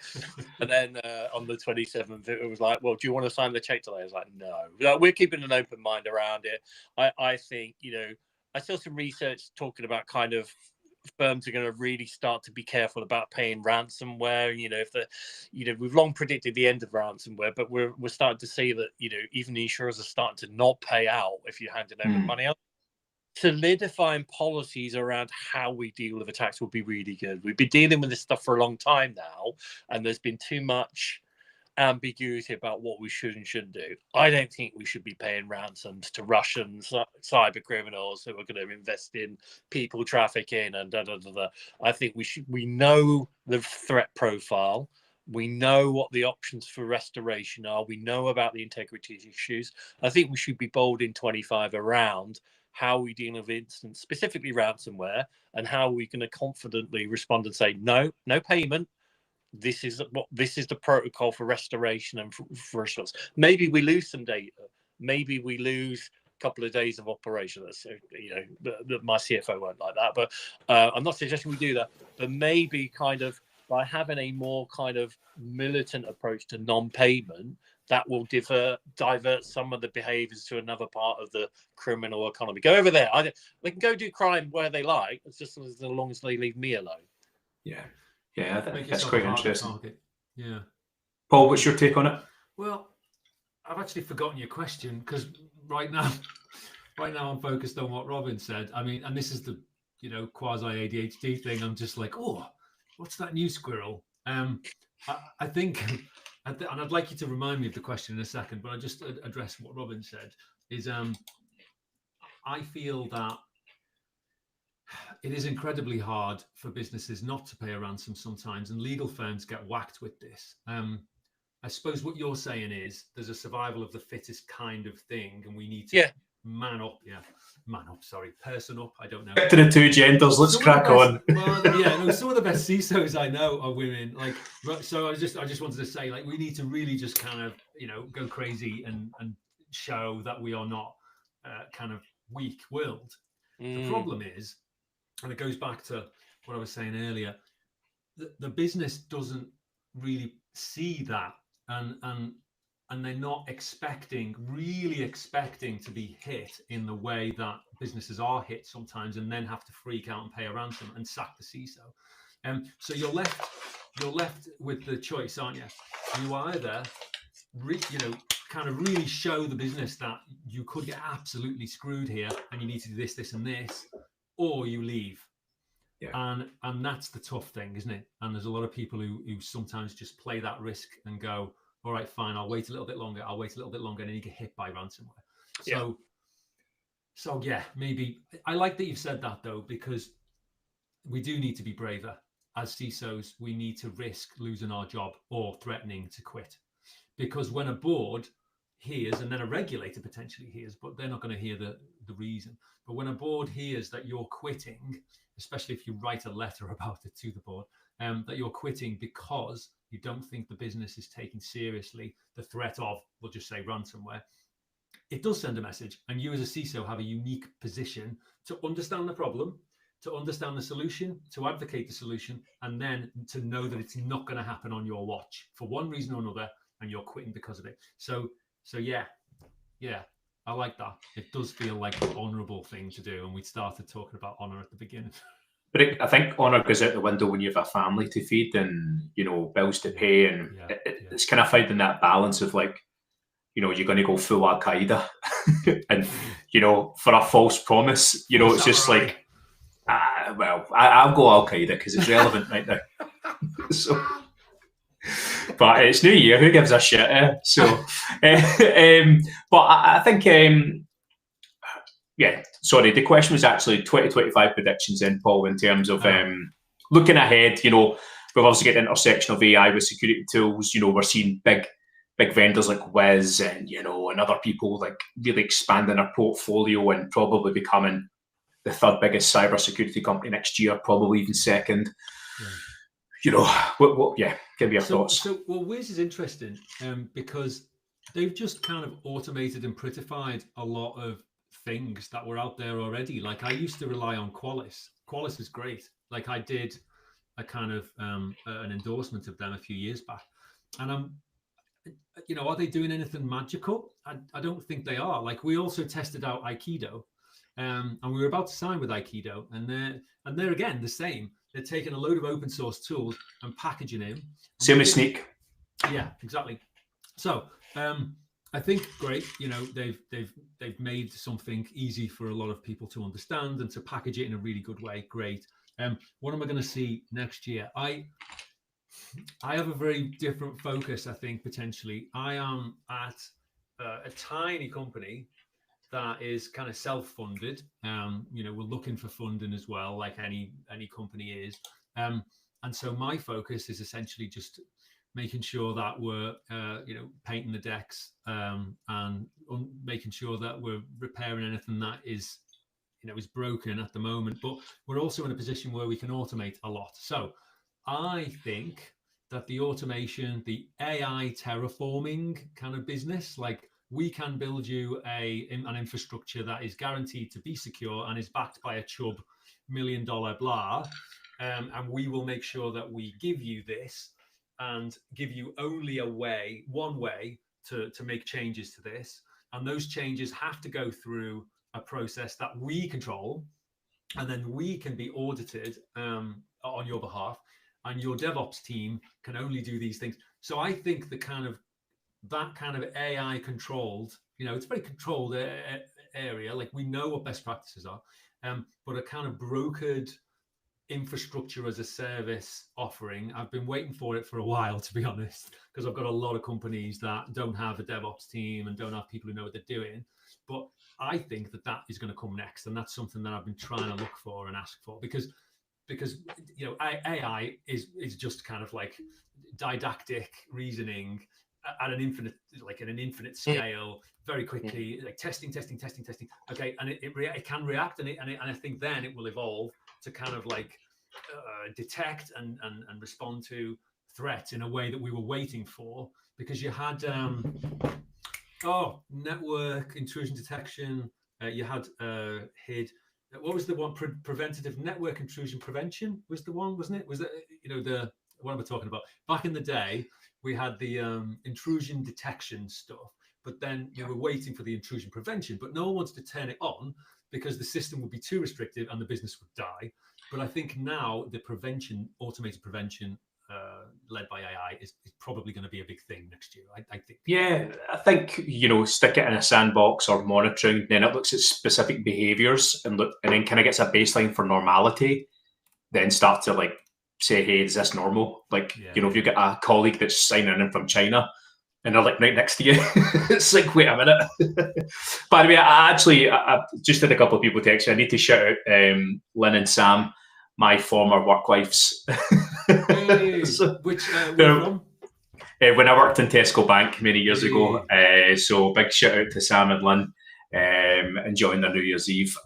And then on the 27th, it was like, well, do you want to sign the check today? I was like, no. We're keeping an open mind around it. I think, I saw some research talking about kind of firms are going to really start to be careful about paying ransomware. We've long predicted the end of ransomware, but we're starting to see that, even the insurers are starting to not pay out if you're handing over money out. Solidifying policies around how we deal with attacks will be really good. We've been dealing with this stuff for a long time now, and there's been too much ambiguity about what we should and shouldn't do. I don't think we should be paying ransoms to Russian cyber criminals who are going to invest in people trafficking and I think we know the threat profile. We know what the options for restoration are. We know about the integrity issues. I think we should be bold in 25 around how we deal with incidents, specifically ransomware, and how we can confidently respond and say, no payment. This is the protocol for restoration and for response. Maybe we lose some data. Maybe we lose a couple of days of operation. So, my CFO won't like that, but I'm not suggesting we do that. But maybe kind of by having a more kind of militant approach to non-payment, that will divert some of the behaviours to another part of the criminal economy. Go over there. They can go do crime where they like. It's just as long as they leave me alone. Yeah. Yeah, that's quite interesting. Yeah. Paul, what's your take on it? Well, I've actually forgotten your question because right now I'm focused on what Robin said. I mean, and this is the quasi ADHD thing. I'm just like, oh, what's that new squirrel? I think, and I'd like you to remind me of the question in a second, but I just address what Robin said. Is I feel that it is incredibly hard for businesses not to pay a ransom sometimes, and legal firms get whacked with this. I suppose what you're saying is there's a survival of the fittest kind of thing, and we need to person up. I don't know. Get to the two genders. Let's crack on. Some of the best CISOs I know are women. So I just wanted to say, we need to really just kind of go crazy and show that we are not kind of weak-willed. The problem is, and it goes back to what I was saying earlier, the business doesn't really see that, and they're not really expecting to be hit in the way that businesses are hit sometimes, and then have to freak out and pay a ransom and sack the CISO. So you're left with the choice, aren't you? You either kind of really show the business that you could get absolutely screwed here, and you need to do this, this, and this, or you leave. Yeah. And that's the tough thing, isn't it? And there's a lot of people who sometimes just play that risk and go, all right, fine, I'll wait a little bit longer, and then you get hit by ransomware. So So yeah, maybe I like that you've said that though, because we do need to be braver as CISOs. We need to risk losing our job or threatening to quit, because when a board hears, and then a regulator potentially hears, but they're not going to hear the reason. But when a board hears that you're quitting, especially if you write a letter about it to the board, that you're quitting because you don't think the business is taking seriously the threat of, we'll just say, ransomware, it does send a message. And you as a CISO have a unique position to understand the problem, to understand the solution, to advocate the solution, and then to know that it's not going to happen on your watch for one reason or another, and you're quitting because of it. So yeah, I like that. It does feel like an honourable thing to do, and we started talking about honour at the beginning. But I think honour goes out the window when you have a family to feed and, you know, bills to pay, and it's kind of finding that balance of like, you know, you're going to go full Al Qaeda, and you know, for a false promise, you know, it's just like, well, I'll go Al Qaeda because it's relevant right now. So, but it's New Year, who gives a shit? So, but I think, yeah, sorry, the question was actually 2025 predictions then, Paul, in terms of looking ahead. You know, we've also got the intersection of AI with security tools. You know, we're seeing big vendors like Wiz and, you know, and other people like really expanding their portfolio and probably becoming the third biggest cybersecurity company next year, probably even second. Yeah. You know, what give me your thoughts. Well, Wiz is interesting because they've just kind of automated and prettified a lot of things that were out there already. Like I used to rely on Qualys. Qualys is great. Like I did a kind of an endorsement of them a few years back, and you know, are they doing anything magical? I don't think they are. Like we also tested out Aikido, and we were about to sign with Aikido, and they're again the same. They're taking a load of open source tools and packaging them. Same with Sneak. Yeah, exactly. So I think great. You know, they've made something easy for a lot of people to understand and to package it in a really good way. Great. What am I going to see next year? I have a very different focus, I think, potentially. I am at a tiny company that is kind of self-funded. You know, we're looking for funding as well, like any company is. And so my focus is essentially just making sure that we're, you know, painting the decks and making sure that we're repairing anything that is, you know, is broken at the moment. But we're also in a position where we can automate a lot. So I think that the automation, the AI terraforming kind of business, like we can build you an infrastructure that is guaranteed to be secure and is backed by a Chubb $1 million blah. And we will make sure that we give you this and give you only one way to make changes to this. And those changes have to go through a process that we control, and then we can be audited on your behalf, and your DevOps team can only do these things. So I think that kind of AI controlled, you know, it's a very controlled area. Like we know what best practices are, but a kind of brokered infrastructure as a service offering. I've been waiting for it for a while, to be honest, because I've got a lot of companies that don't have a DevOps team and don't have people who know what they're doing. But I think that is going to come next, and that's something that I've been trying to look for and ask for, because you know, AI is just kind of like didactic reasoning at an infinite scale, very quickly, like testing. Okay, and it can react, and I think then it will evolve to kind of like detect and respond to threats in a way that we were waiting for, because you had network intrusion detection, you had HID. What was the one? Preventative network intrusion prevention was the one, wasn't it? Was that, you know, what am I talking about? Back in the day, we had the intrusion detection stuff, but then we were waiting for the intrusion prevention, but no one wants to turn it on because the system would be too restrictive and the business would die. But I think now the automated prevention led by AI is probably going to be a big thing next year. I think. Yeah, I think, you know, stick it in a sandbox or monitoring, then it looks at specific behaviors and then kind of gets a baseline for normality, then start to like say, hey, is this normal? Like, you know, if you get a colleague that's signing in from China, and they're like right next to you. It's like, wait a minute. By the way, I just had a couple of people text me. I need to shout out Lynn and Sam, my former work wives. Hey, So, which where from? When I worked in Tesco Bank many years ago. Hey. So big shout out to Sam and Lynn, enjoying their New Year's Eve.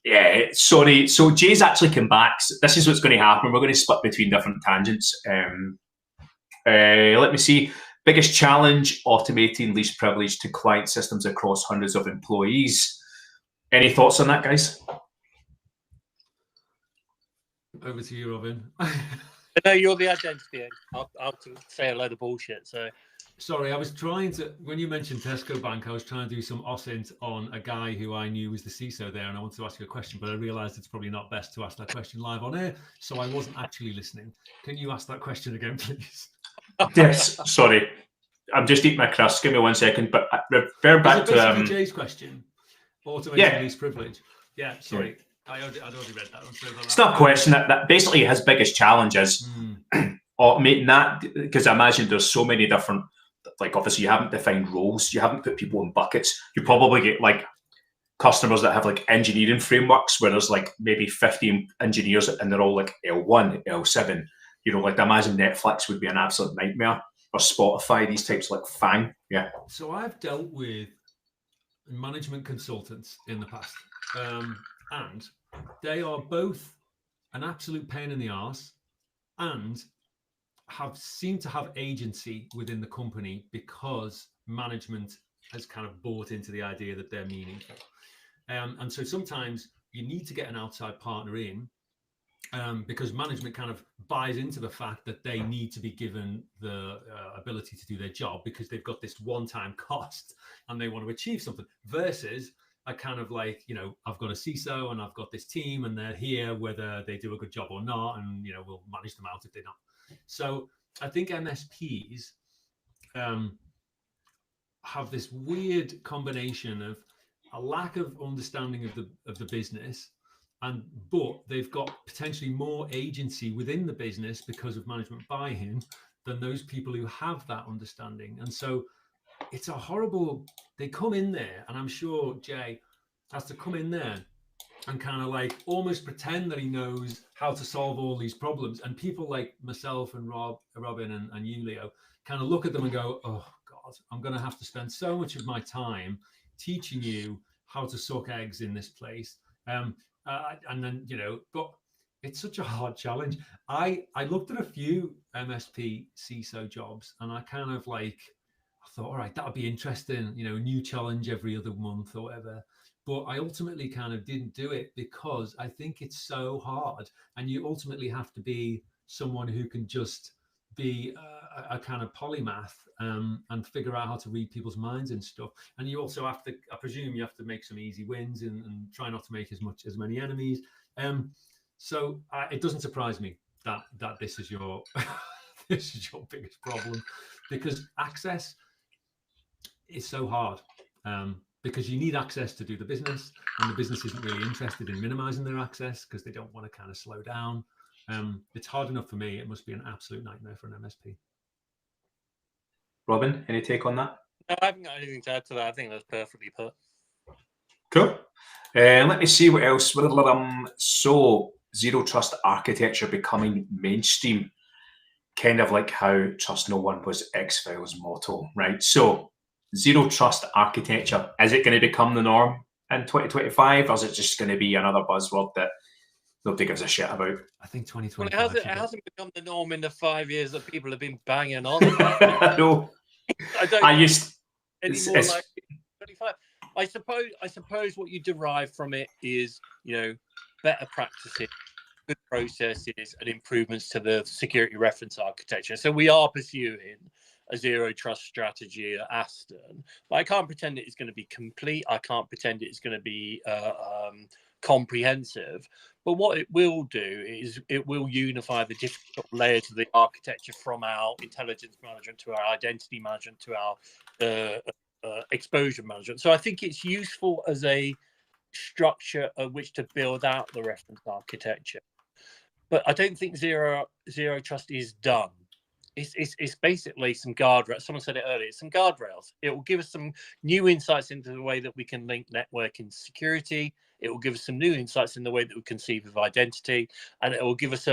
Yeah, sorry. So Jay's actually come back. This is what's going to happen. We're going to split between different tangents. Let me see. Biggest challenge, automating least privilege to client systems across hundreds of employees. Any thoughts on that, guys? Over to you, Robin. No, you're the identity. I'll say a load of bullshit. So, sorry, I was trying to, when you mentioned Tesco Bank, I was trying to do some OSINT on a guy who I knew was the CISO there, and I wanted to ask you a question, but I realised it's probably not best to ask that question live on air, so I wasn't actually listening. Can you ask that question again, please? Yes, sorry. I'm just eating my crust. Give me 1 second, but refer back to Jay's question. Automating least privilege. Yeah, sorry. Yeah. I'd already read that. It's not a question. That basically his biggest challenge is automating that, because I imagine there's so many different, like obviously you haven't defined roles, you haven't put people in buckets. You probably get like customers that have like engineering frameworks where there's like maybe 15 engineers and they're all like L1, L7. You know, like I imagine Netflix would be an absolute nightmare, or Spotify, these types like Fang. Yeah. So I've dealt with management consultants in the past. And they are both an absolute pain in the arse and seem to have agency within the company because management has kind of bought into the idea that they're meaningful. And so sometimes you need to get an outside partner in because management kind of buys into the fact that they need to be given the ability to do their job because they've got this one-time cost and they want to achieve something, versus I kind of like, you know, I've got a CISO and I've got this team and they're here whether they do a good job or not, and, you know, we'll manage them out if they're not. So I think MSPs have this weird combination of a lack of understanding of the business, but they've got potentially more agency within the business because of management buy-in than those people who have that understanding. And so it's a horrible, they come in there, and I'm sure Jay has to come in there and kind of like almost pretend that he knows how to solve all these problems. And people like myself and Robin and you, Leo, kind of look at them and go, oh God, I'm going to have to spend so much of my time teaching you how to suck eggs in this place. And then, you know, but it's such a hard challenge. I looked at a few MSP CISO jobs and I kind of like, I thought, all right, that would be interesting, you know, a new challenge every other month or whatever. But I ultimately kind of didn't do it because I think it's so hard. And you ultimately have to be someone who can just be a kind of polymath and figure out how to read people's minds and stuff. And you also have to, I presume you have to make some easy wins and try not to make as many enemies. So it doesn't surprise me that this is your this is your biggest problem, because access is so hard. Because you need access to do the business, and the business isn't really interested in minimizing their access because they don't want to kind of slow down. It's hard enough for me. It must be an absolute nightmare for an MSP. Robin, any take on that? No, I haven't got anything to add to that. I think that's perfectly put. Cool. Let me see what else. So, zero trust architecture becoming mainstream, kind of like how trust no one was X-Files' motto, right? So, zero trust architecture, is it going to become the norm in 2025, or is it just going to be another buzzword that nobody gives a shit about? I think 2025. Well, it hasn't become the norm in the 5 years that people have been banging on about. No. I don't anymore like 25. I suppose what you derive from it is, you know, better practices, good processes, and improvements to the security reference architecture. So we are pursuing a zero trust strategy at Aston, but I can't pretend it's going to be complete. I can't pretend it's going to be comprehensive. But what it will do is it will unify the different layers of the architecture, from our intelligence management to our identity management to our exposure management. So I think it's useful as a structure of which to build out the reference architecture. But I don't think zero trust is done. it's basically some guardrails. Someone said it earlier. It's some guardrails. It will give us some new insights into the way that we can link networking security. It will give us some new insights in the way that we conceive of identity, and it will give us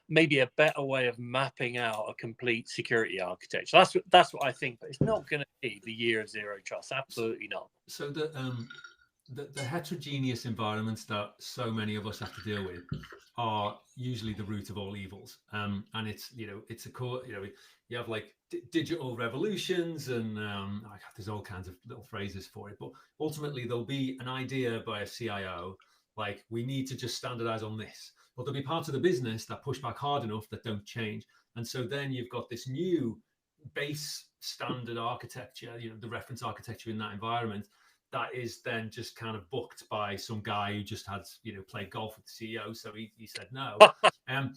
maybe a better way of mapping out a complete security architecture. That's what I think. But it's not going to be the year of zero trust. Absolutely not. So the heterogeneous environments that so many of us have to deal with are usually the root of all evils. And it's, it's a core, you have like digital revolutions and there's all kinds of little phrases for it. But ultimately, there'll be an idea by a CIO, like, we need to just standardize on this. But there'll be parts of the business that push back hard enough that don't change. And so then you've got this new base standard architecture, the reference architecture in that environment, that is then just kind of booked by some guy who just had, played golf with the CEO. So he said no. And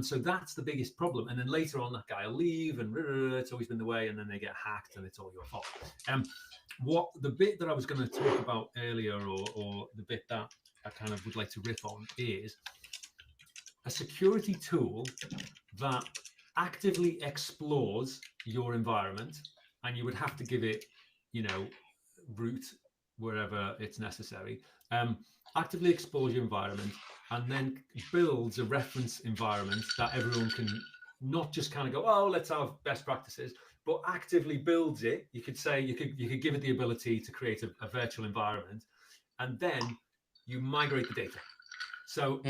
so that's the biggest problem. And then later on, that guy will leave and it's always been the way. And then they get hacked and it's all your fault. What the bit that I was going to talk about earlier, or the bit that I kind of would like to riff on, is a security tool that actively explores your environment, and you would have to give it, root wherever it's necessary, actively explores your environment, and then builds a reference environment that everyone can not just kind of go, oh, let's have best practices, but actively builds it. You could say, you could give it the ability to create a virtual environment, and then you migrate the data. So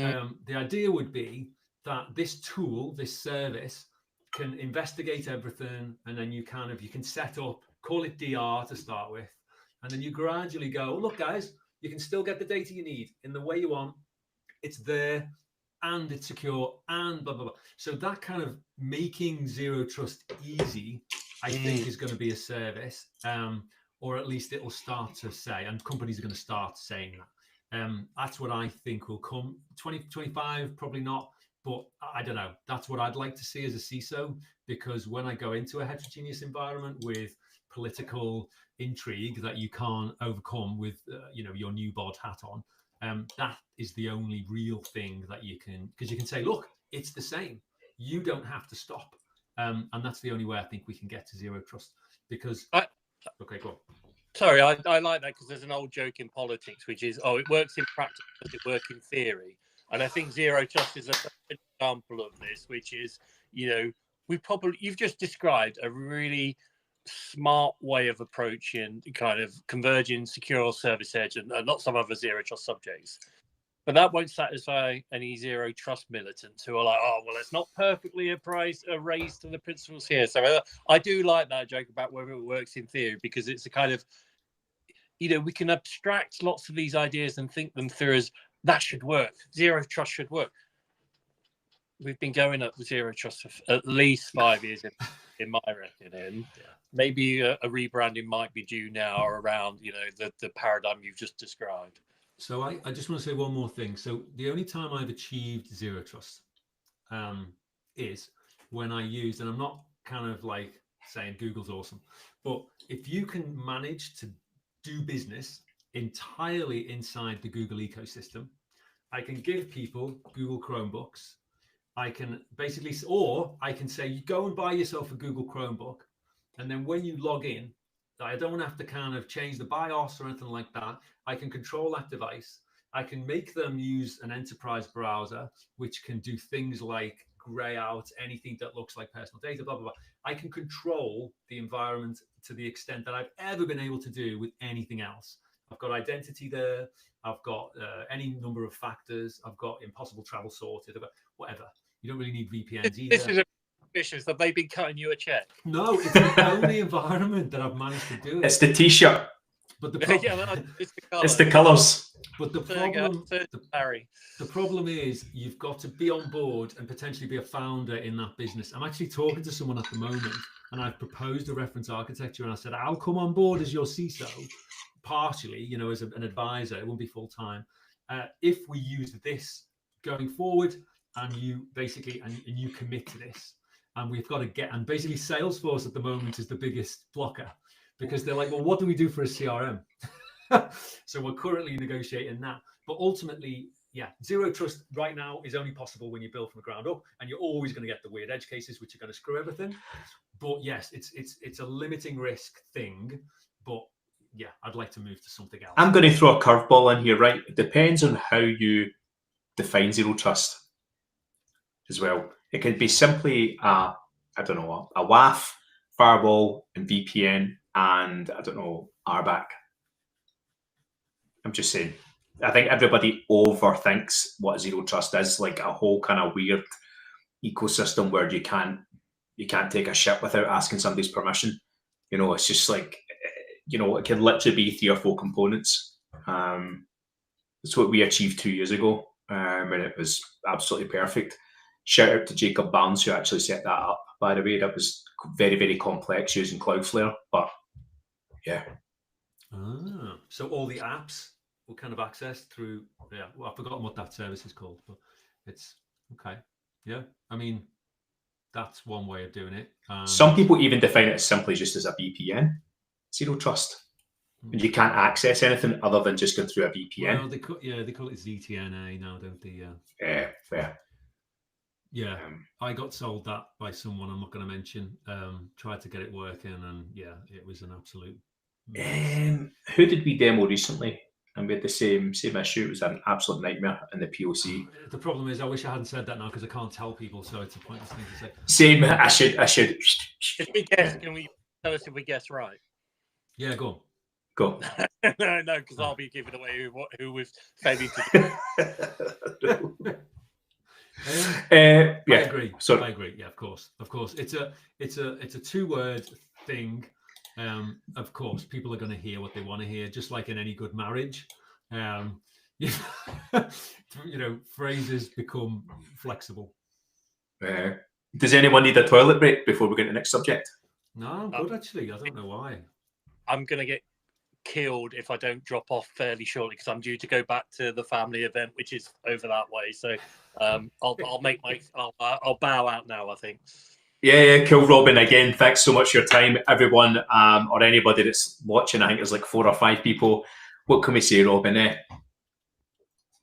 the idea would be that this tool, this service, can investigate everything, and then you can set up, call it DR to start with, and then you gradually go, look, guys, you can still get the data you need in the way you want. It's there, and it's secure, and blah, blah, blah. So that kind of making zero trust easy, I think, is going to be a service, or at least it will start to say, and companies are going to start saying that. That's what I think will come. 2025, probably not. But I don't know. That's what I'd like to see as a CISO, because when I go into a heterogeneous environment with political intrigue that you can't overcome with, your new bod hat on, that is the only real thing that you can, because you can say, look, it's the same. You don't have to stop. And that's the only way I think we can get to zero trust. Because, okay, go on. Sorry, I like that, because there's an old joke in politics, which is, it works in practice, does it work in theory? And I think zero trust is an example of this, which is, you've just described a really smart way of approaching kind of converging secure service edge and lots of other zero trust subjects. But that won't satisfy any zero trust militants who are like, oh, well, it's not perfectly raised to the principles here. So I do like that joke about whether it works in theory, because it's a kind of, we can abstract lots of these ideas and think them through as, that should work. Zero trust should work. We've been going up with zero trust for at least 5 years, in my reckoning. Yeah. Maybe a rebranding might be due now around, the paradigm you've just described. So I just want to say one more thing. So the only time I've achieved zero trust is when I used, and I'm not kind of like saying Google's awesome, but if you can manage to do business entirely inside the Google ecosystem, I can give people Google Chromebooks. I can basically, or I can say, you go and buy yourself a Google Chromebook, and then when you log in, I don't have to kind of change the BIOS or anything like that. I can control that device. I can make them use an enterprise browser, which can do things like gray out anything that looks like personal data, blah, blah, blah. I can control the environment to the extent that I've ever been able to do with anything else. I've got identity there. I've got any number of factors. I've got impossible travel sorted, whatever. You don't really need VPNs either. This is ambitious. Have they been cutting you a check? No, it's the only environment that I've managed to do it. It's the T-shirt. But the it's the colours. But the problem is you've got to be on board and potentially be a founder in that business. I'm actually talking to someone at the moment, and I've proposed a reference architecture, and I said, I'll come on board as your CISO, partially, as an advisor. It won't be full time. If we use this going forward, and you basically and you commit to this, and we've got to get, and basically Salesforce at the moment is the biggest blocker, because they're like, well, what do we do for a CRM? So we're currently negotiating that. But ultimately, zero trust right now is only possible when you build from the ground up, and you're always going to get the weird edge cases which are going to screw everything. But yes, it's a limiting risk thing. But yeah, I'd like to move to something else. I'm going to throw a curveball in here, right? It depends on how you define zero trust as well. It could be simply a WAF, firewall, and VPN, and I don't know, RBAC. I'm just saying. I think everybody overthinks what zero trust is, like a whole kind of weird ecosystem where you can't take a shit without asking somebody's permission. It's just like, it can literally be 3 or 4 components. That's what we achieved 2 years ago, and it was absolutely perfect. Shout out to Jacob Barnes, who actually set that up, by the way. That was very, very complex using Cloudflare, but yeah. So all the apps will kind of access through, well, I've forgotten what that service is called, but it's okay. Yeah, I mean, that's one way of doing it. Some people even define it as simply just as a VPN, zero trust. And you can't access anything other than just going through a VPN. Well, they call it ZTNA now, don't they? Yeah, fair. Yeah, I got sold that by someone I'm not going to mention. Tried to get it working, and yeah, it was an absolute mess. Who did we demo recently? And we had the same issue. It was an absolute nightmare in the POC. The problem is, I wish I hadn't said that now because I can't tell people, so it's a pointless thing to say. Same. I should. Can we guess? Can we tell us if we guess right? Yeah, go on. Go. no, because I'll be giving away who was failing to do. I agree. Sorry. I agree. Yeah, of course. It's a 2-word thing. Of course, people are going to hear what they want to hear, just like in any good marriage. Phrases become flexible. Does anyone need a toilet break before we get to the next subject? No, I'm good actually. I don't know why. I'm going to get killed if I don't drop off fairly shortly because I'm due to go back to the family event, which is over that way. So I'll bow out now, I think. Yeah, cool, Robin. Again, thanks so much for your time, everyone, or anybody that's watching. I think there's like 4 or 5 people. What can we say, Robin?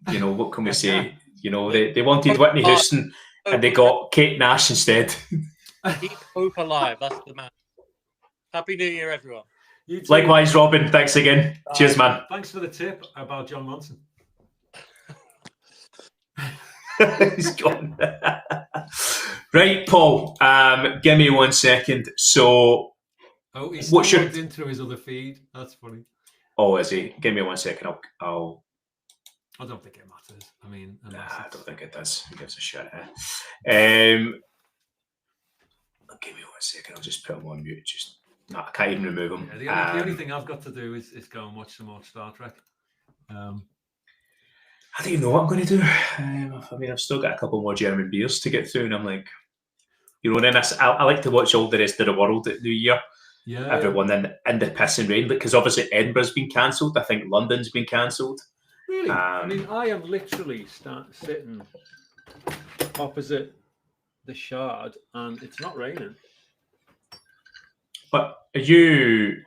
What can we say? They wanted Whitney Houston and they got Kate Nash instead. Keep hope alive. That's the man. Happy New Year, everyone. Likewise, Robin. Thanks again. Cheers, man. Thanks for the tip about John Monson. He's gone. Right, Paul. Give me 1 second. So, he's logged in through his other feed. That's funny. Oh, is he? Give me 1 second. I'll. I don't think it matters. I mean, I don't think it does. Who gives a shit? Give me 1 second. I'll just put him on mute. No, I can't even remove him. Yeah, the only thing I've got to do is go and watch some more Star Trek. I don't even know what I'm going to do. I've still got a couple more German beers to get through, and I'm like, then I like to watch all the rest of the world at New Year. Yeah. Everyone in the piss and rain, because obviously Edinburgh's been cancelled. I think London's been cancelled. Really? I am literally sitting opposite the Shard, and it's not raining. But do you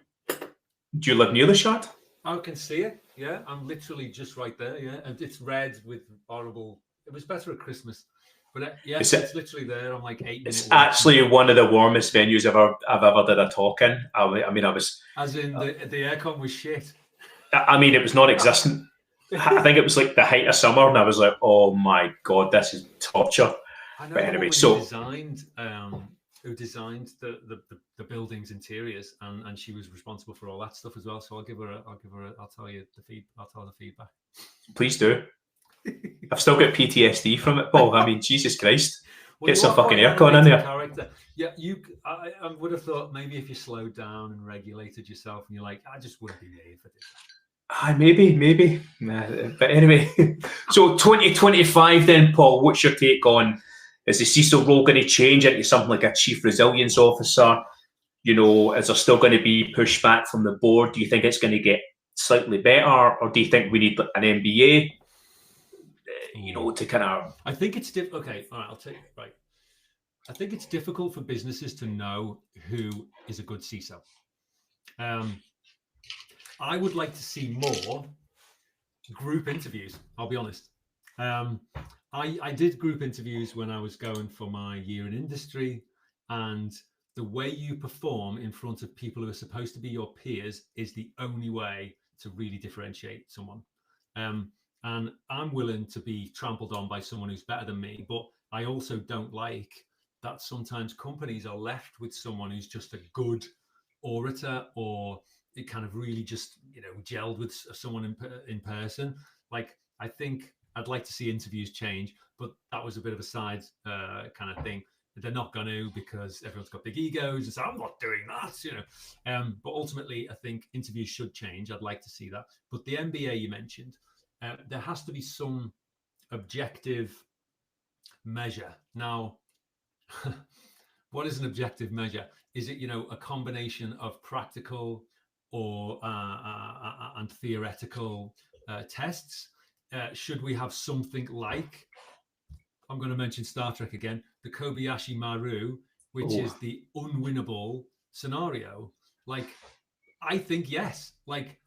live near the Shard? I can see it. Yeah, I'm literally just right there. Yeah, and it's red with horrible. It was better at Christmas, but it's literally there. I'm like 8 minutes. It's actually one of the warmest venues I've ever did a talk in. I was. As in the aircon was shit. It was non-existent. I think it was like the height of summer, and I was like, "Oh my god, this is torture." I know. But anyway, who designed the building's interiors, and she was responsible for all that stuff as well. So I'll tell you the feedback. Please do. I've still got PTSD from it, Paul. Jesus Christ. Get some fucking aircon in there. Character. Yeah, I would have thought maybe if you slowed down and regulated yourself and you're like, I just wouldn't be me if I did that. Maybe. But anyway, so 2025 then, Paul, what's your take on, is the CISO role going to change into something like a chief resilience officer? Is there still going to be pushback from the board? Do you think it's going to get slightly better, or do you think we need an MBA? To kind of. I think it's okay. All right, I'll take it. Right. I think it's difficult for businesses to know who is a good CISO. I would like to see more group interviews. I'll be honest. I did group interviews when I was going for my year in industry, and the way you perform in front of people who are supposed to be your peers is the only way to really differentiate someone. And I'm willing to be trampled on by someone who's better than me, but I also don't like that sometimes companies are left with someone who's just a good orator, or it kind of really just, gelled with someone in person. Like, I think I'd like to see interviews change, but that was a bit of a side kind of thing. They're not going to, because everyone's got big egos and say, I'm not doing that, But ultimately, I think interviews should change. I'd like to see that. But the MBA you mentioned, there has to be some objective measure. Now, what is an objective measure? Is it, a combination of practical or and theoretical tests? Should we have something like, I'm going to mention Star Trek again, the Kobayashi Maru, which is the unwinnable scenario? Like, I think yes. Like,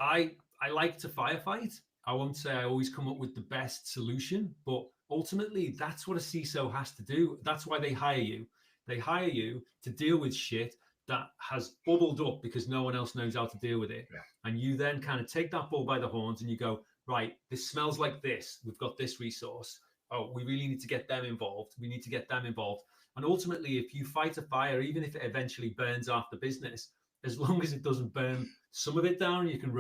I like to firefight. I won't say I always come up with the best solution, but ultimately that's what a CISO has to do. That's why they hire you. They hire you to deal with shit that has bubbled up because no one else knows how to deal with it. Yeah. And you then kind of take that bull by the horns and you go, right, this smells like this. We've got this resource. Oh, we really need to get them involved. We need to get them involved. And ultimately, if you fight a fire, even if it eventually burns off the business, as long as it doesn't burn some of it down, you can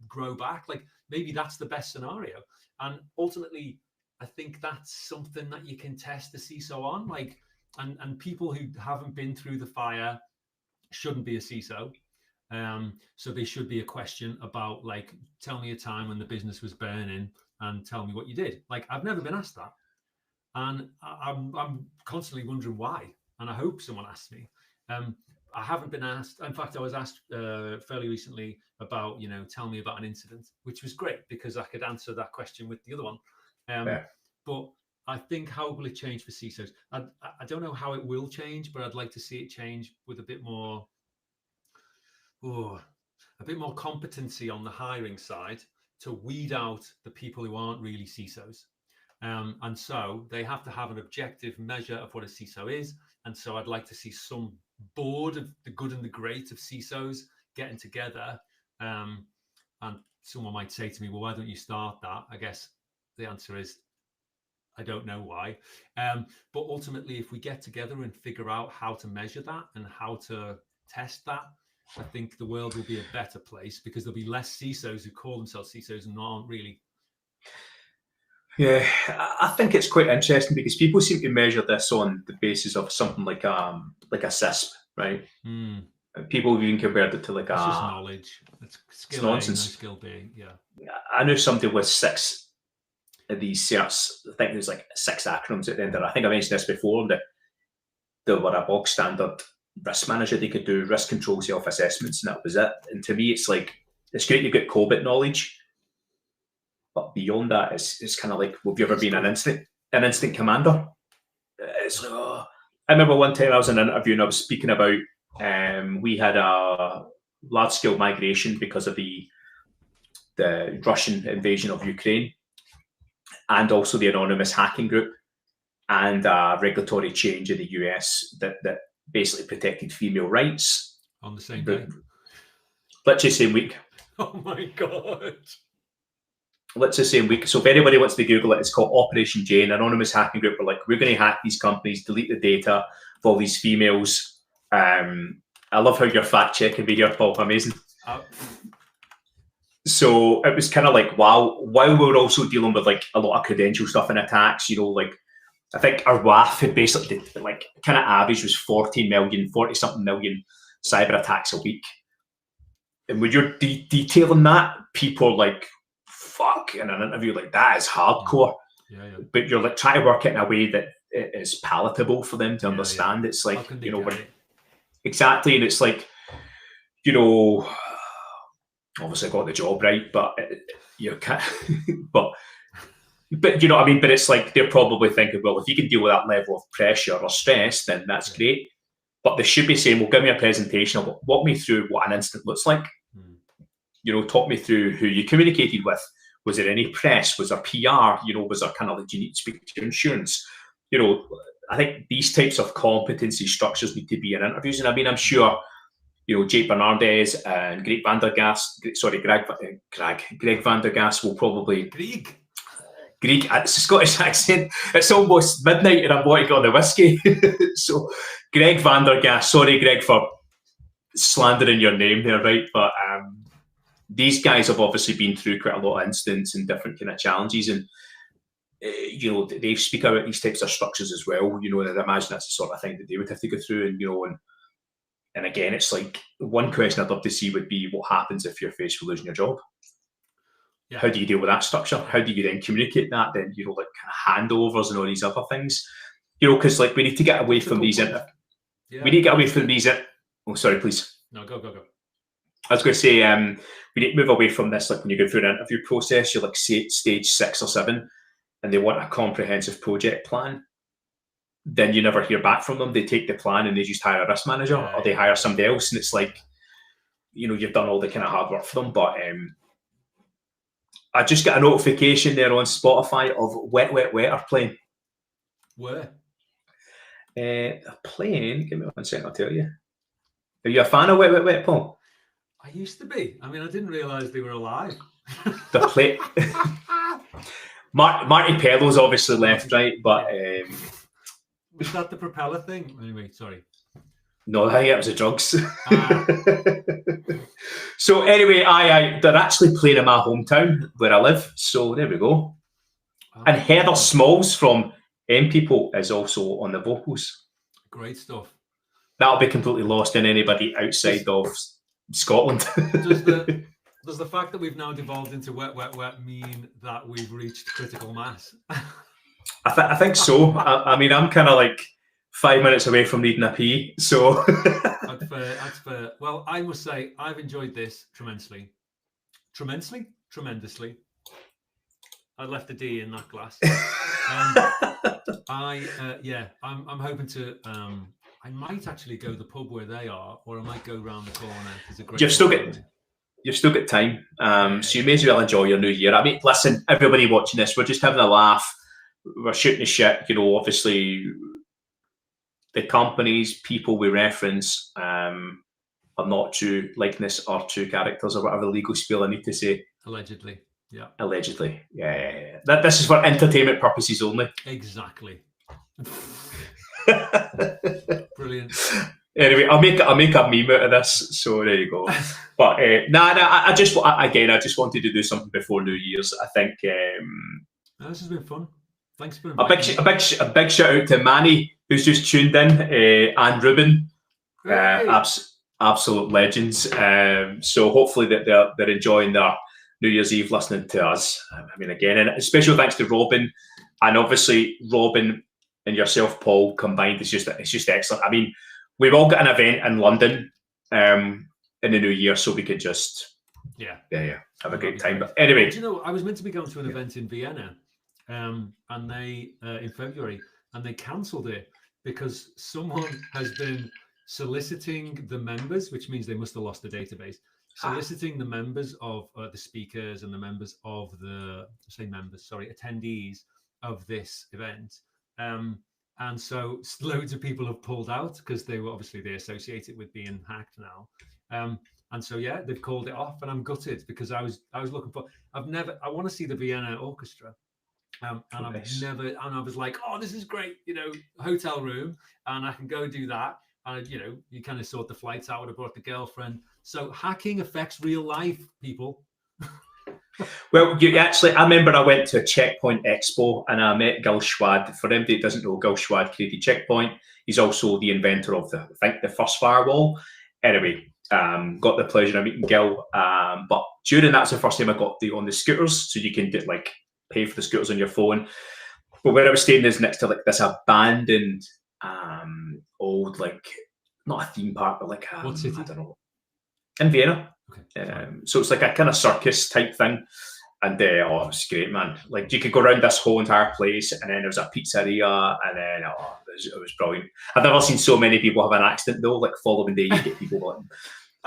grow back. Like, maybe that's the best scenario. And ultimately, I think that's something that you can test the CISO on. Like, and people who haven't been through the fire shouldn't be a CISO. So they should be a question about, like, tell me a time when the business was burning and tell me what you did. Like, I've never been asked that. And I'm constantly wondering why. And I hope someone asks me. I haven't been asked. In fact, I was asked fairly recently about, tell me about an incident, which was great because I could answer that question with the other one. But I think, how will it change for CISOs? I don't know how it will change, but I'd like to see it change with a bit more competency on the hiring side to weed out the people who aren't really CISOs. And so they have to have an objective measure of what a CISO is. And so I'd like to see some board of the good and the great of CISOs getting together. And someone might say to me, well, why don't you start that? I guess the answer is, I don't know why. But ultimately, if we get together and figure out how to measure that and how to test that, I think the world will be a better place, because there'll be less CISOs who call themselves CISOs and aren't really. Yeah, I think it's quite interesting because people seem to measure this on the basis of something like a CISP, right? People have even compared it to like it's just knowledge. It's skill. It's nonsense. No skill B. Yeah. I know somebody with 6 of these certs. I think there's like 6 acronyms at the end of it. I think I mentioned this before, that they were a bog standard risk manager. They could do risk control self-assessments, and that was it. And to me, it's like, it's great you've got COBIT knowledge, but beyond that, it's kind of like, have you ever been an instant commander? It's like, I remember one time I was in an interview and I was speaking about, we had a large-scale migration because of the Russian invasion of Ukraine, and also the anonymous hacking group, and a regulatory change in the US that basically protected female rights. On the same day? Literally same week. Oh my God. Literally same week. So if anybody wants to Google it, it's called Operation Jane. Anonymous hacking group were like, we're going to hack these companies, delete the data of all these females. I love how you're fact-checking me here, Paul. Amazing. So it was kind of like, wow, while we were also dealing with like a lot of credential stuff and attacks, like, I think our WAF had basically, like, kind of average was 40 something million cyber attacks a week. And when you're detailing that, people are like, fuck, in an interview, like, that is hardcore. Yeah. But you're like trying to work it in a way that it is palatable for them to understand. It's like, exactly. And it's like, obviously I got the job right, but you can't, but you know what I mean? But it's like, they're probably thinking, well, if you can deal with that level of pressure or stress, then that's great. But they should be saying, well, give me a presentation, or walk me through what an incident looks like. Talk me through who you communicated with. Was there any press? Was there PR? You know, was there kind of like, do you need to speak to your insurance? You know, I think these types of competency structures need to be in interviews. And I mean, I'm sure, you know, Jake Bernardes and Greg Vandergas will probably... Greek, it's a Scottish accent. It's almost midnight and I'm wanting to get on the whiskey. So, Greg Vandergas, sorry, Greg, for slandering your name there, right? But these guys have obviously been through quite a lot of incidents and different kind of challenges, and you know, they speak about these types of structures as well. You know, and I imagine that's the sort of thing that they would have to go through. And you know, and again, it's like one question I'd love to see would be what happens if you're faced with losing your job. Yeah. How do you deal with that structure? How do you then communicate that? Then, you know, like kind of handovers and all these other things. You know, because like we need to get away from these. We need to get away from these. Oh, sorry, please. No, go. I was going to say, we need to move away from this. Like when you go through an interview process, you're like stage 6 or 7, and they want a comprehensive project plan. Then you never hear back from them. They take the plan and they just hire a risk manager, or they hire somebody else, and it's like, you know, you've done all the kind of hard work for them. But I just got a notification there on Spotify of Wet are playing. Where? They're playing. Give me 1 second, I'll tell you. Are you a fan of Wet, Paul? I used to be. I mean, I didn't realise they were alive. The play. Marty Pello's obviously left, right? But was that the propeller thing? Anyway, sorry. No, I think it was the drugs. So anyway, they're actually playing in my hometown where I live. So there we go. And Heather Smalls from M People is also on the vocals. Great stuff. That'll be completely lost in anybody outside of Scotland. Does the fact that we've now devolved into Wet mean that we've reached critical mass? I think so. I mean, I'm kind of like 5 minutes away from needing a pee, so... That's fair. Well, I must say, I've enjoyed this tremendously. Tremendously. I left a D in that glass. I'm hoping to... I might actually go to the pub where they are, or I might go round the corner. There's a great You've still got time, so you may as well enjoy your new year. I mean, listen, everybody watching this, we're just having a laugh. We're shooting the shit. You know, obviously, the companies, people we reference are not true likeness or true characters or whatever legal spiel I need to say. Allegedly, yeah. Allegedly, yeah. This is for entertainment purposes only. Exactly. Brilliant. Anyway, I'll make a meme out of this. So there you go. But I just wanted to do something before New Year's. I think this has been fun. Thanks for a big shout out to Manny, who's just tuned in, and Ruben, absolute legends. So hopefully that they're enjoying their New Year's Eve listening to us. I mean, again, and a special thanks to Robin, and obviously Robin and yourself, Paul, combined. It's just excellent. I mean, we've all got an event in London in the new year, so we could just have a great time. But anyway, do you know, I was meant to be going to an event in Vienna. And they in February, and they cancelled it because someone has been soliciting the members, which means they must have lost the database, soliciting the members of the speakers and the members of attendees of this event. And so loads of people have pulled out because they associate it with being hacked now. And so they've called it off, and I'm gutted because I was looking for. I want to see the Vienna Orchestra. And I was like, oh, this is great, you know, hotel room, and I can go do that. And you know, you kind of sort the flights out. I would have brought the girlfriend. So hacking affects real life, people. Well, I remember I went to a Checkpoint Expo and I met Gil Schwad. For anybody that doesn't know, Gil Schwad created Checkpoint. He's also the inventor of the first firewall. Anyway, got the pleasure of meeting Gil. But during that's the first time I got on the scooters, so you can pay for the scooters on your phone. But where I was staying is next to this abandoned old, not a theme park, but what city? I don't know, in Vienna. Okay. So it's like a kind of circus type thing, and it was great, man. Like you could go around this whole entire place, and then there was a pizzeria, and then it was brilliant. I've never seen so many people have an accident though. Like following day, you get people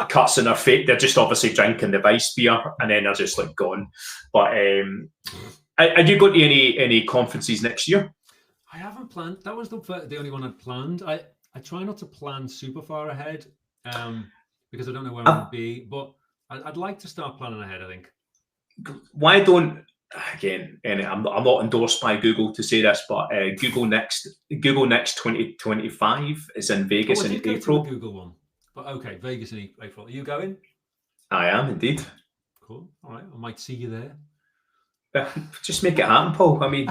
cuts in their face. They're just obviously drinking the vice beer, and then they're just like gone. But are you going to any conferences next year? I haven't planned. That was the only one I planned. I try not to plan super far ahead because I don't know where I'm going to be. But I'd like to start planning ahead, I think. Why don't, again, and I'm not endorsed by Google to say this, but Google Next 2025 is in Vegas in April. Google one. But okay, Vegas in April. Are you going? I am indeed. Cool. All right. I might see you there. Just make it happen, Paul. I mean,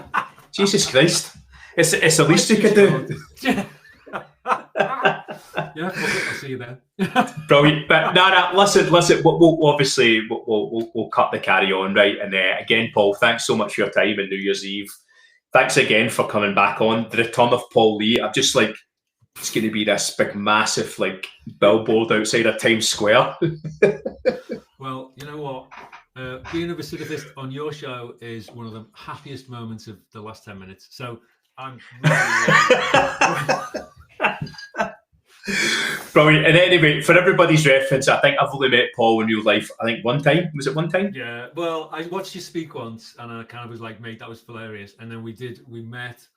Jesus Christ. It's the least you could do. Yeah, I'll see you there. Brilliant. But no, listen. We'll obviously we'll cut the carry on, right? And again, Paul, thanks so much for your time on New Year's Eve. Thanks again for coming back on. The return of Paul Lee. I'm just like, it's going to be this big, massive, like, billboard outside of Times Square. Well, you know what? Being a recidivist on your show is one of the happiest moments of the last 10 minutes. So I'm really Brilliant. And anyway, for everybody's reference, I think I've only met Paul in real life, I think one time. Was it one time? Yeah. Well, I watched you speak once and I kind of was like, mate, that was hilarious. And then we met.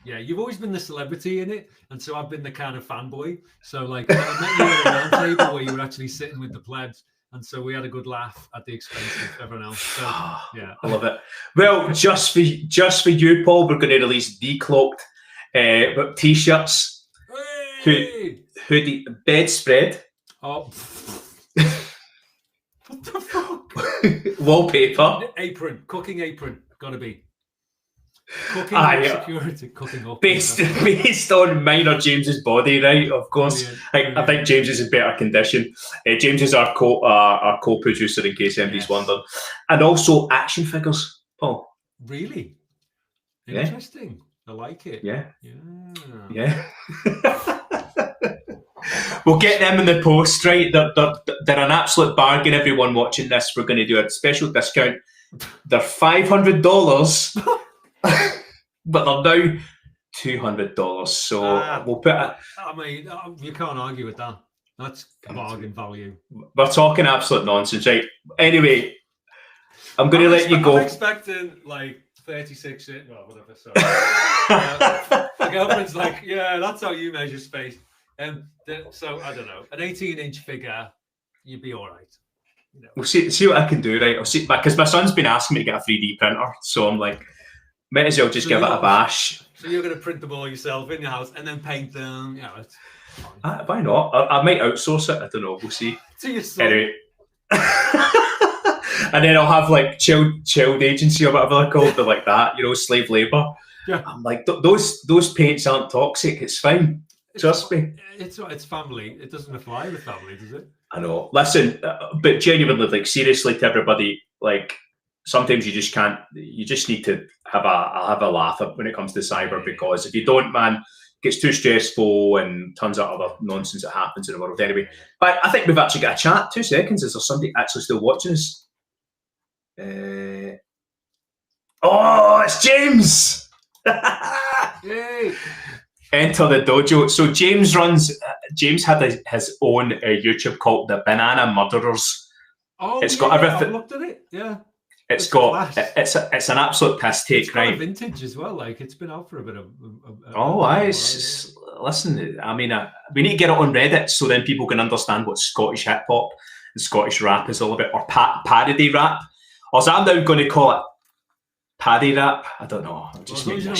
Yeah, you've always been the celebrity in it. And so I've been the kind of fanboy. So like when I met you at a round table where you were actually sitting with the plebs. And so we had a good laugh at the expense of everyone else. So, yeah, I love it. Well, just for you, Paul, we're going to release decloaked t-shirts, hoodie, bedspread, what the fuck? wallpaper, apron, cooking apron, gotta be. Cooking security, cooking up. Based on mine or James's body, right? Of course. I think James is in better condition. James is our co-producer, in case anybody's wondering. And also action figures, Paul. Really? Interesting. I like it. Yeah. We'll get them in the post, right? They're an absolute bargain. Everyone watching this, we're going to do a special discount. They're $500. But they're now $200, so we'll put it. I mean, you can't argue with that. That's bargain value. We're talking absolute nonsense, right? Anyway, I'm going to let you go. I'm expecting like 36 inch, well, whatever. Sorry. My girlfriend's like, yeah, that's how you measure space. So I don't know, an 18-inch figure, you'd be all right. You know. We'll see what I can do, right? I'll see, because my son's been asking me to get a 3D printer, so I'm like, might as well just give it a bash. So you're going to print them all yourself in your house and then paint them? Yeah, it's fine. Why not? I might outsource it. I don't know. We'll see. To your son. Anyway. And then I'll have like child agency or whatever they're called. They're like that, slave labour. Yeah. I'm like, those paints aren't toxic. It's fine. Trust me. It's family. It doesn't apply with family, does it? I know. Listen, but genuinely, like, seriously, to everybody, like, sometimes you just can't. You just need to have a laugh when it comes to cyber, because if you don't, man, it gets too stressful and tons of other nonsense that happens in the world. Anyway, but I think we've actually got a chat. 2 seconds. Is there somebody actually still watching us? Oh, it's James! Yay! Enter the dojo. So James had his own YouTube called The Banana Murderers. Oh, it's got everything. I've looked at it. Yeah. It's an absolute piss take, it's right? Vintage as well. Like, it's been out for a bit of. Listen. I mean, we need to get it on Reddit so then people can understand what Scottish hip hop and Scottish rap is all about, or parody rap. Or so I'm now going to call it paddy rap. I don't know. I'm just making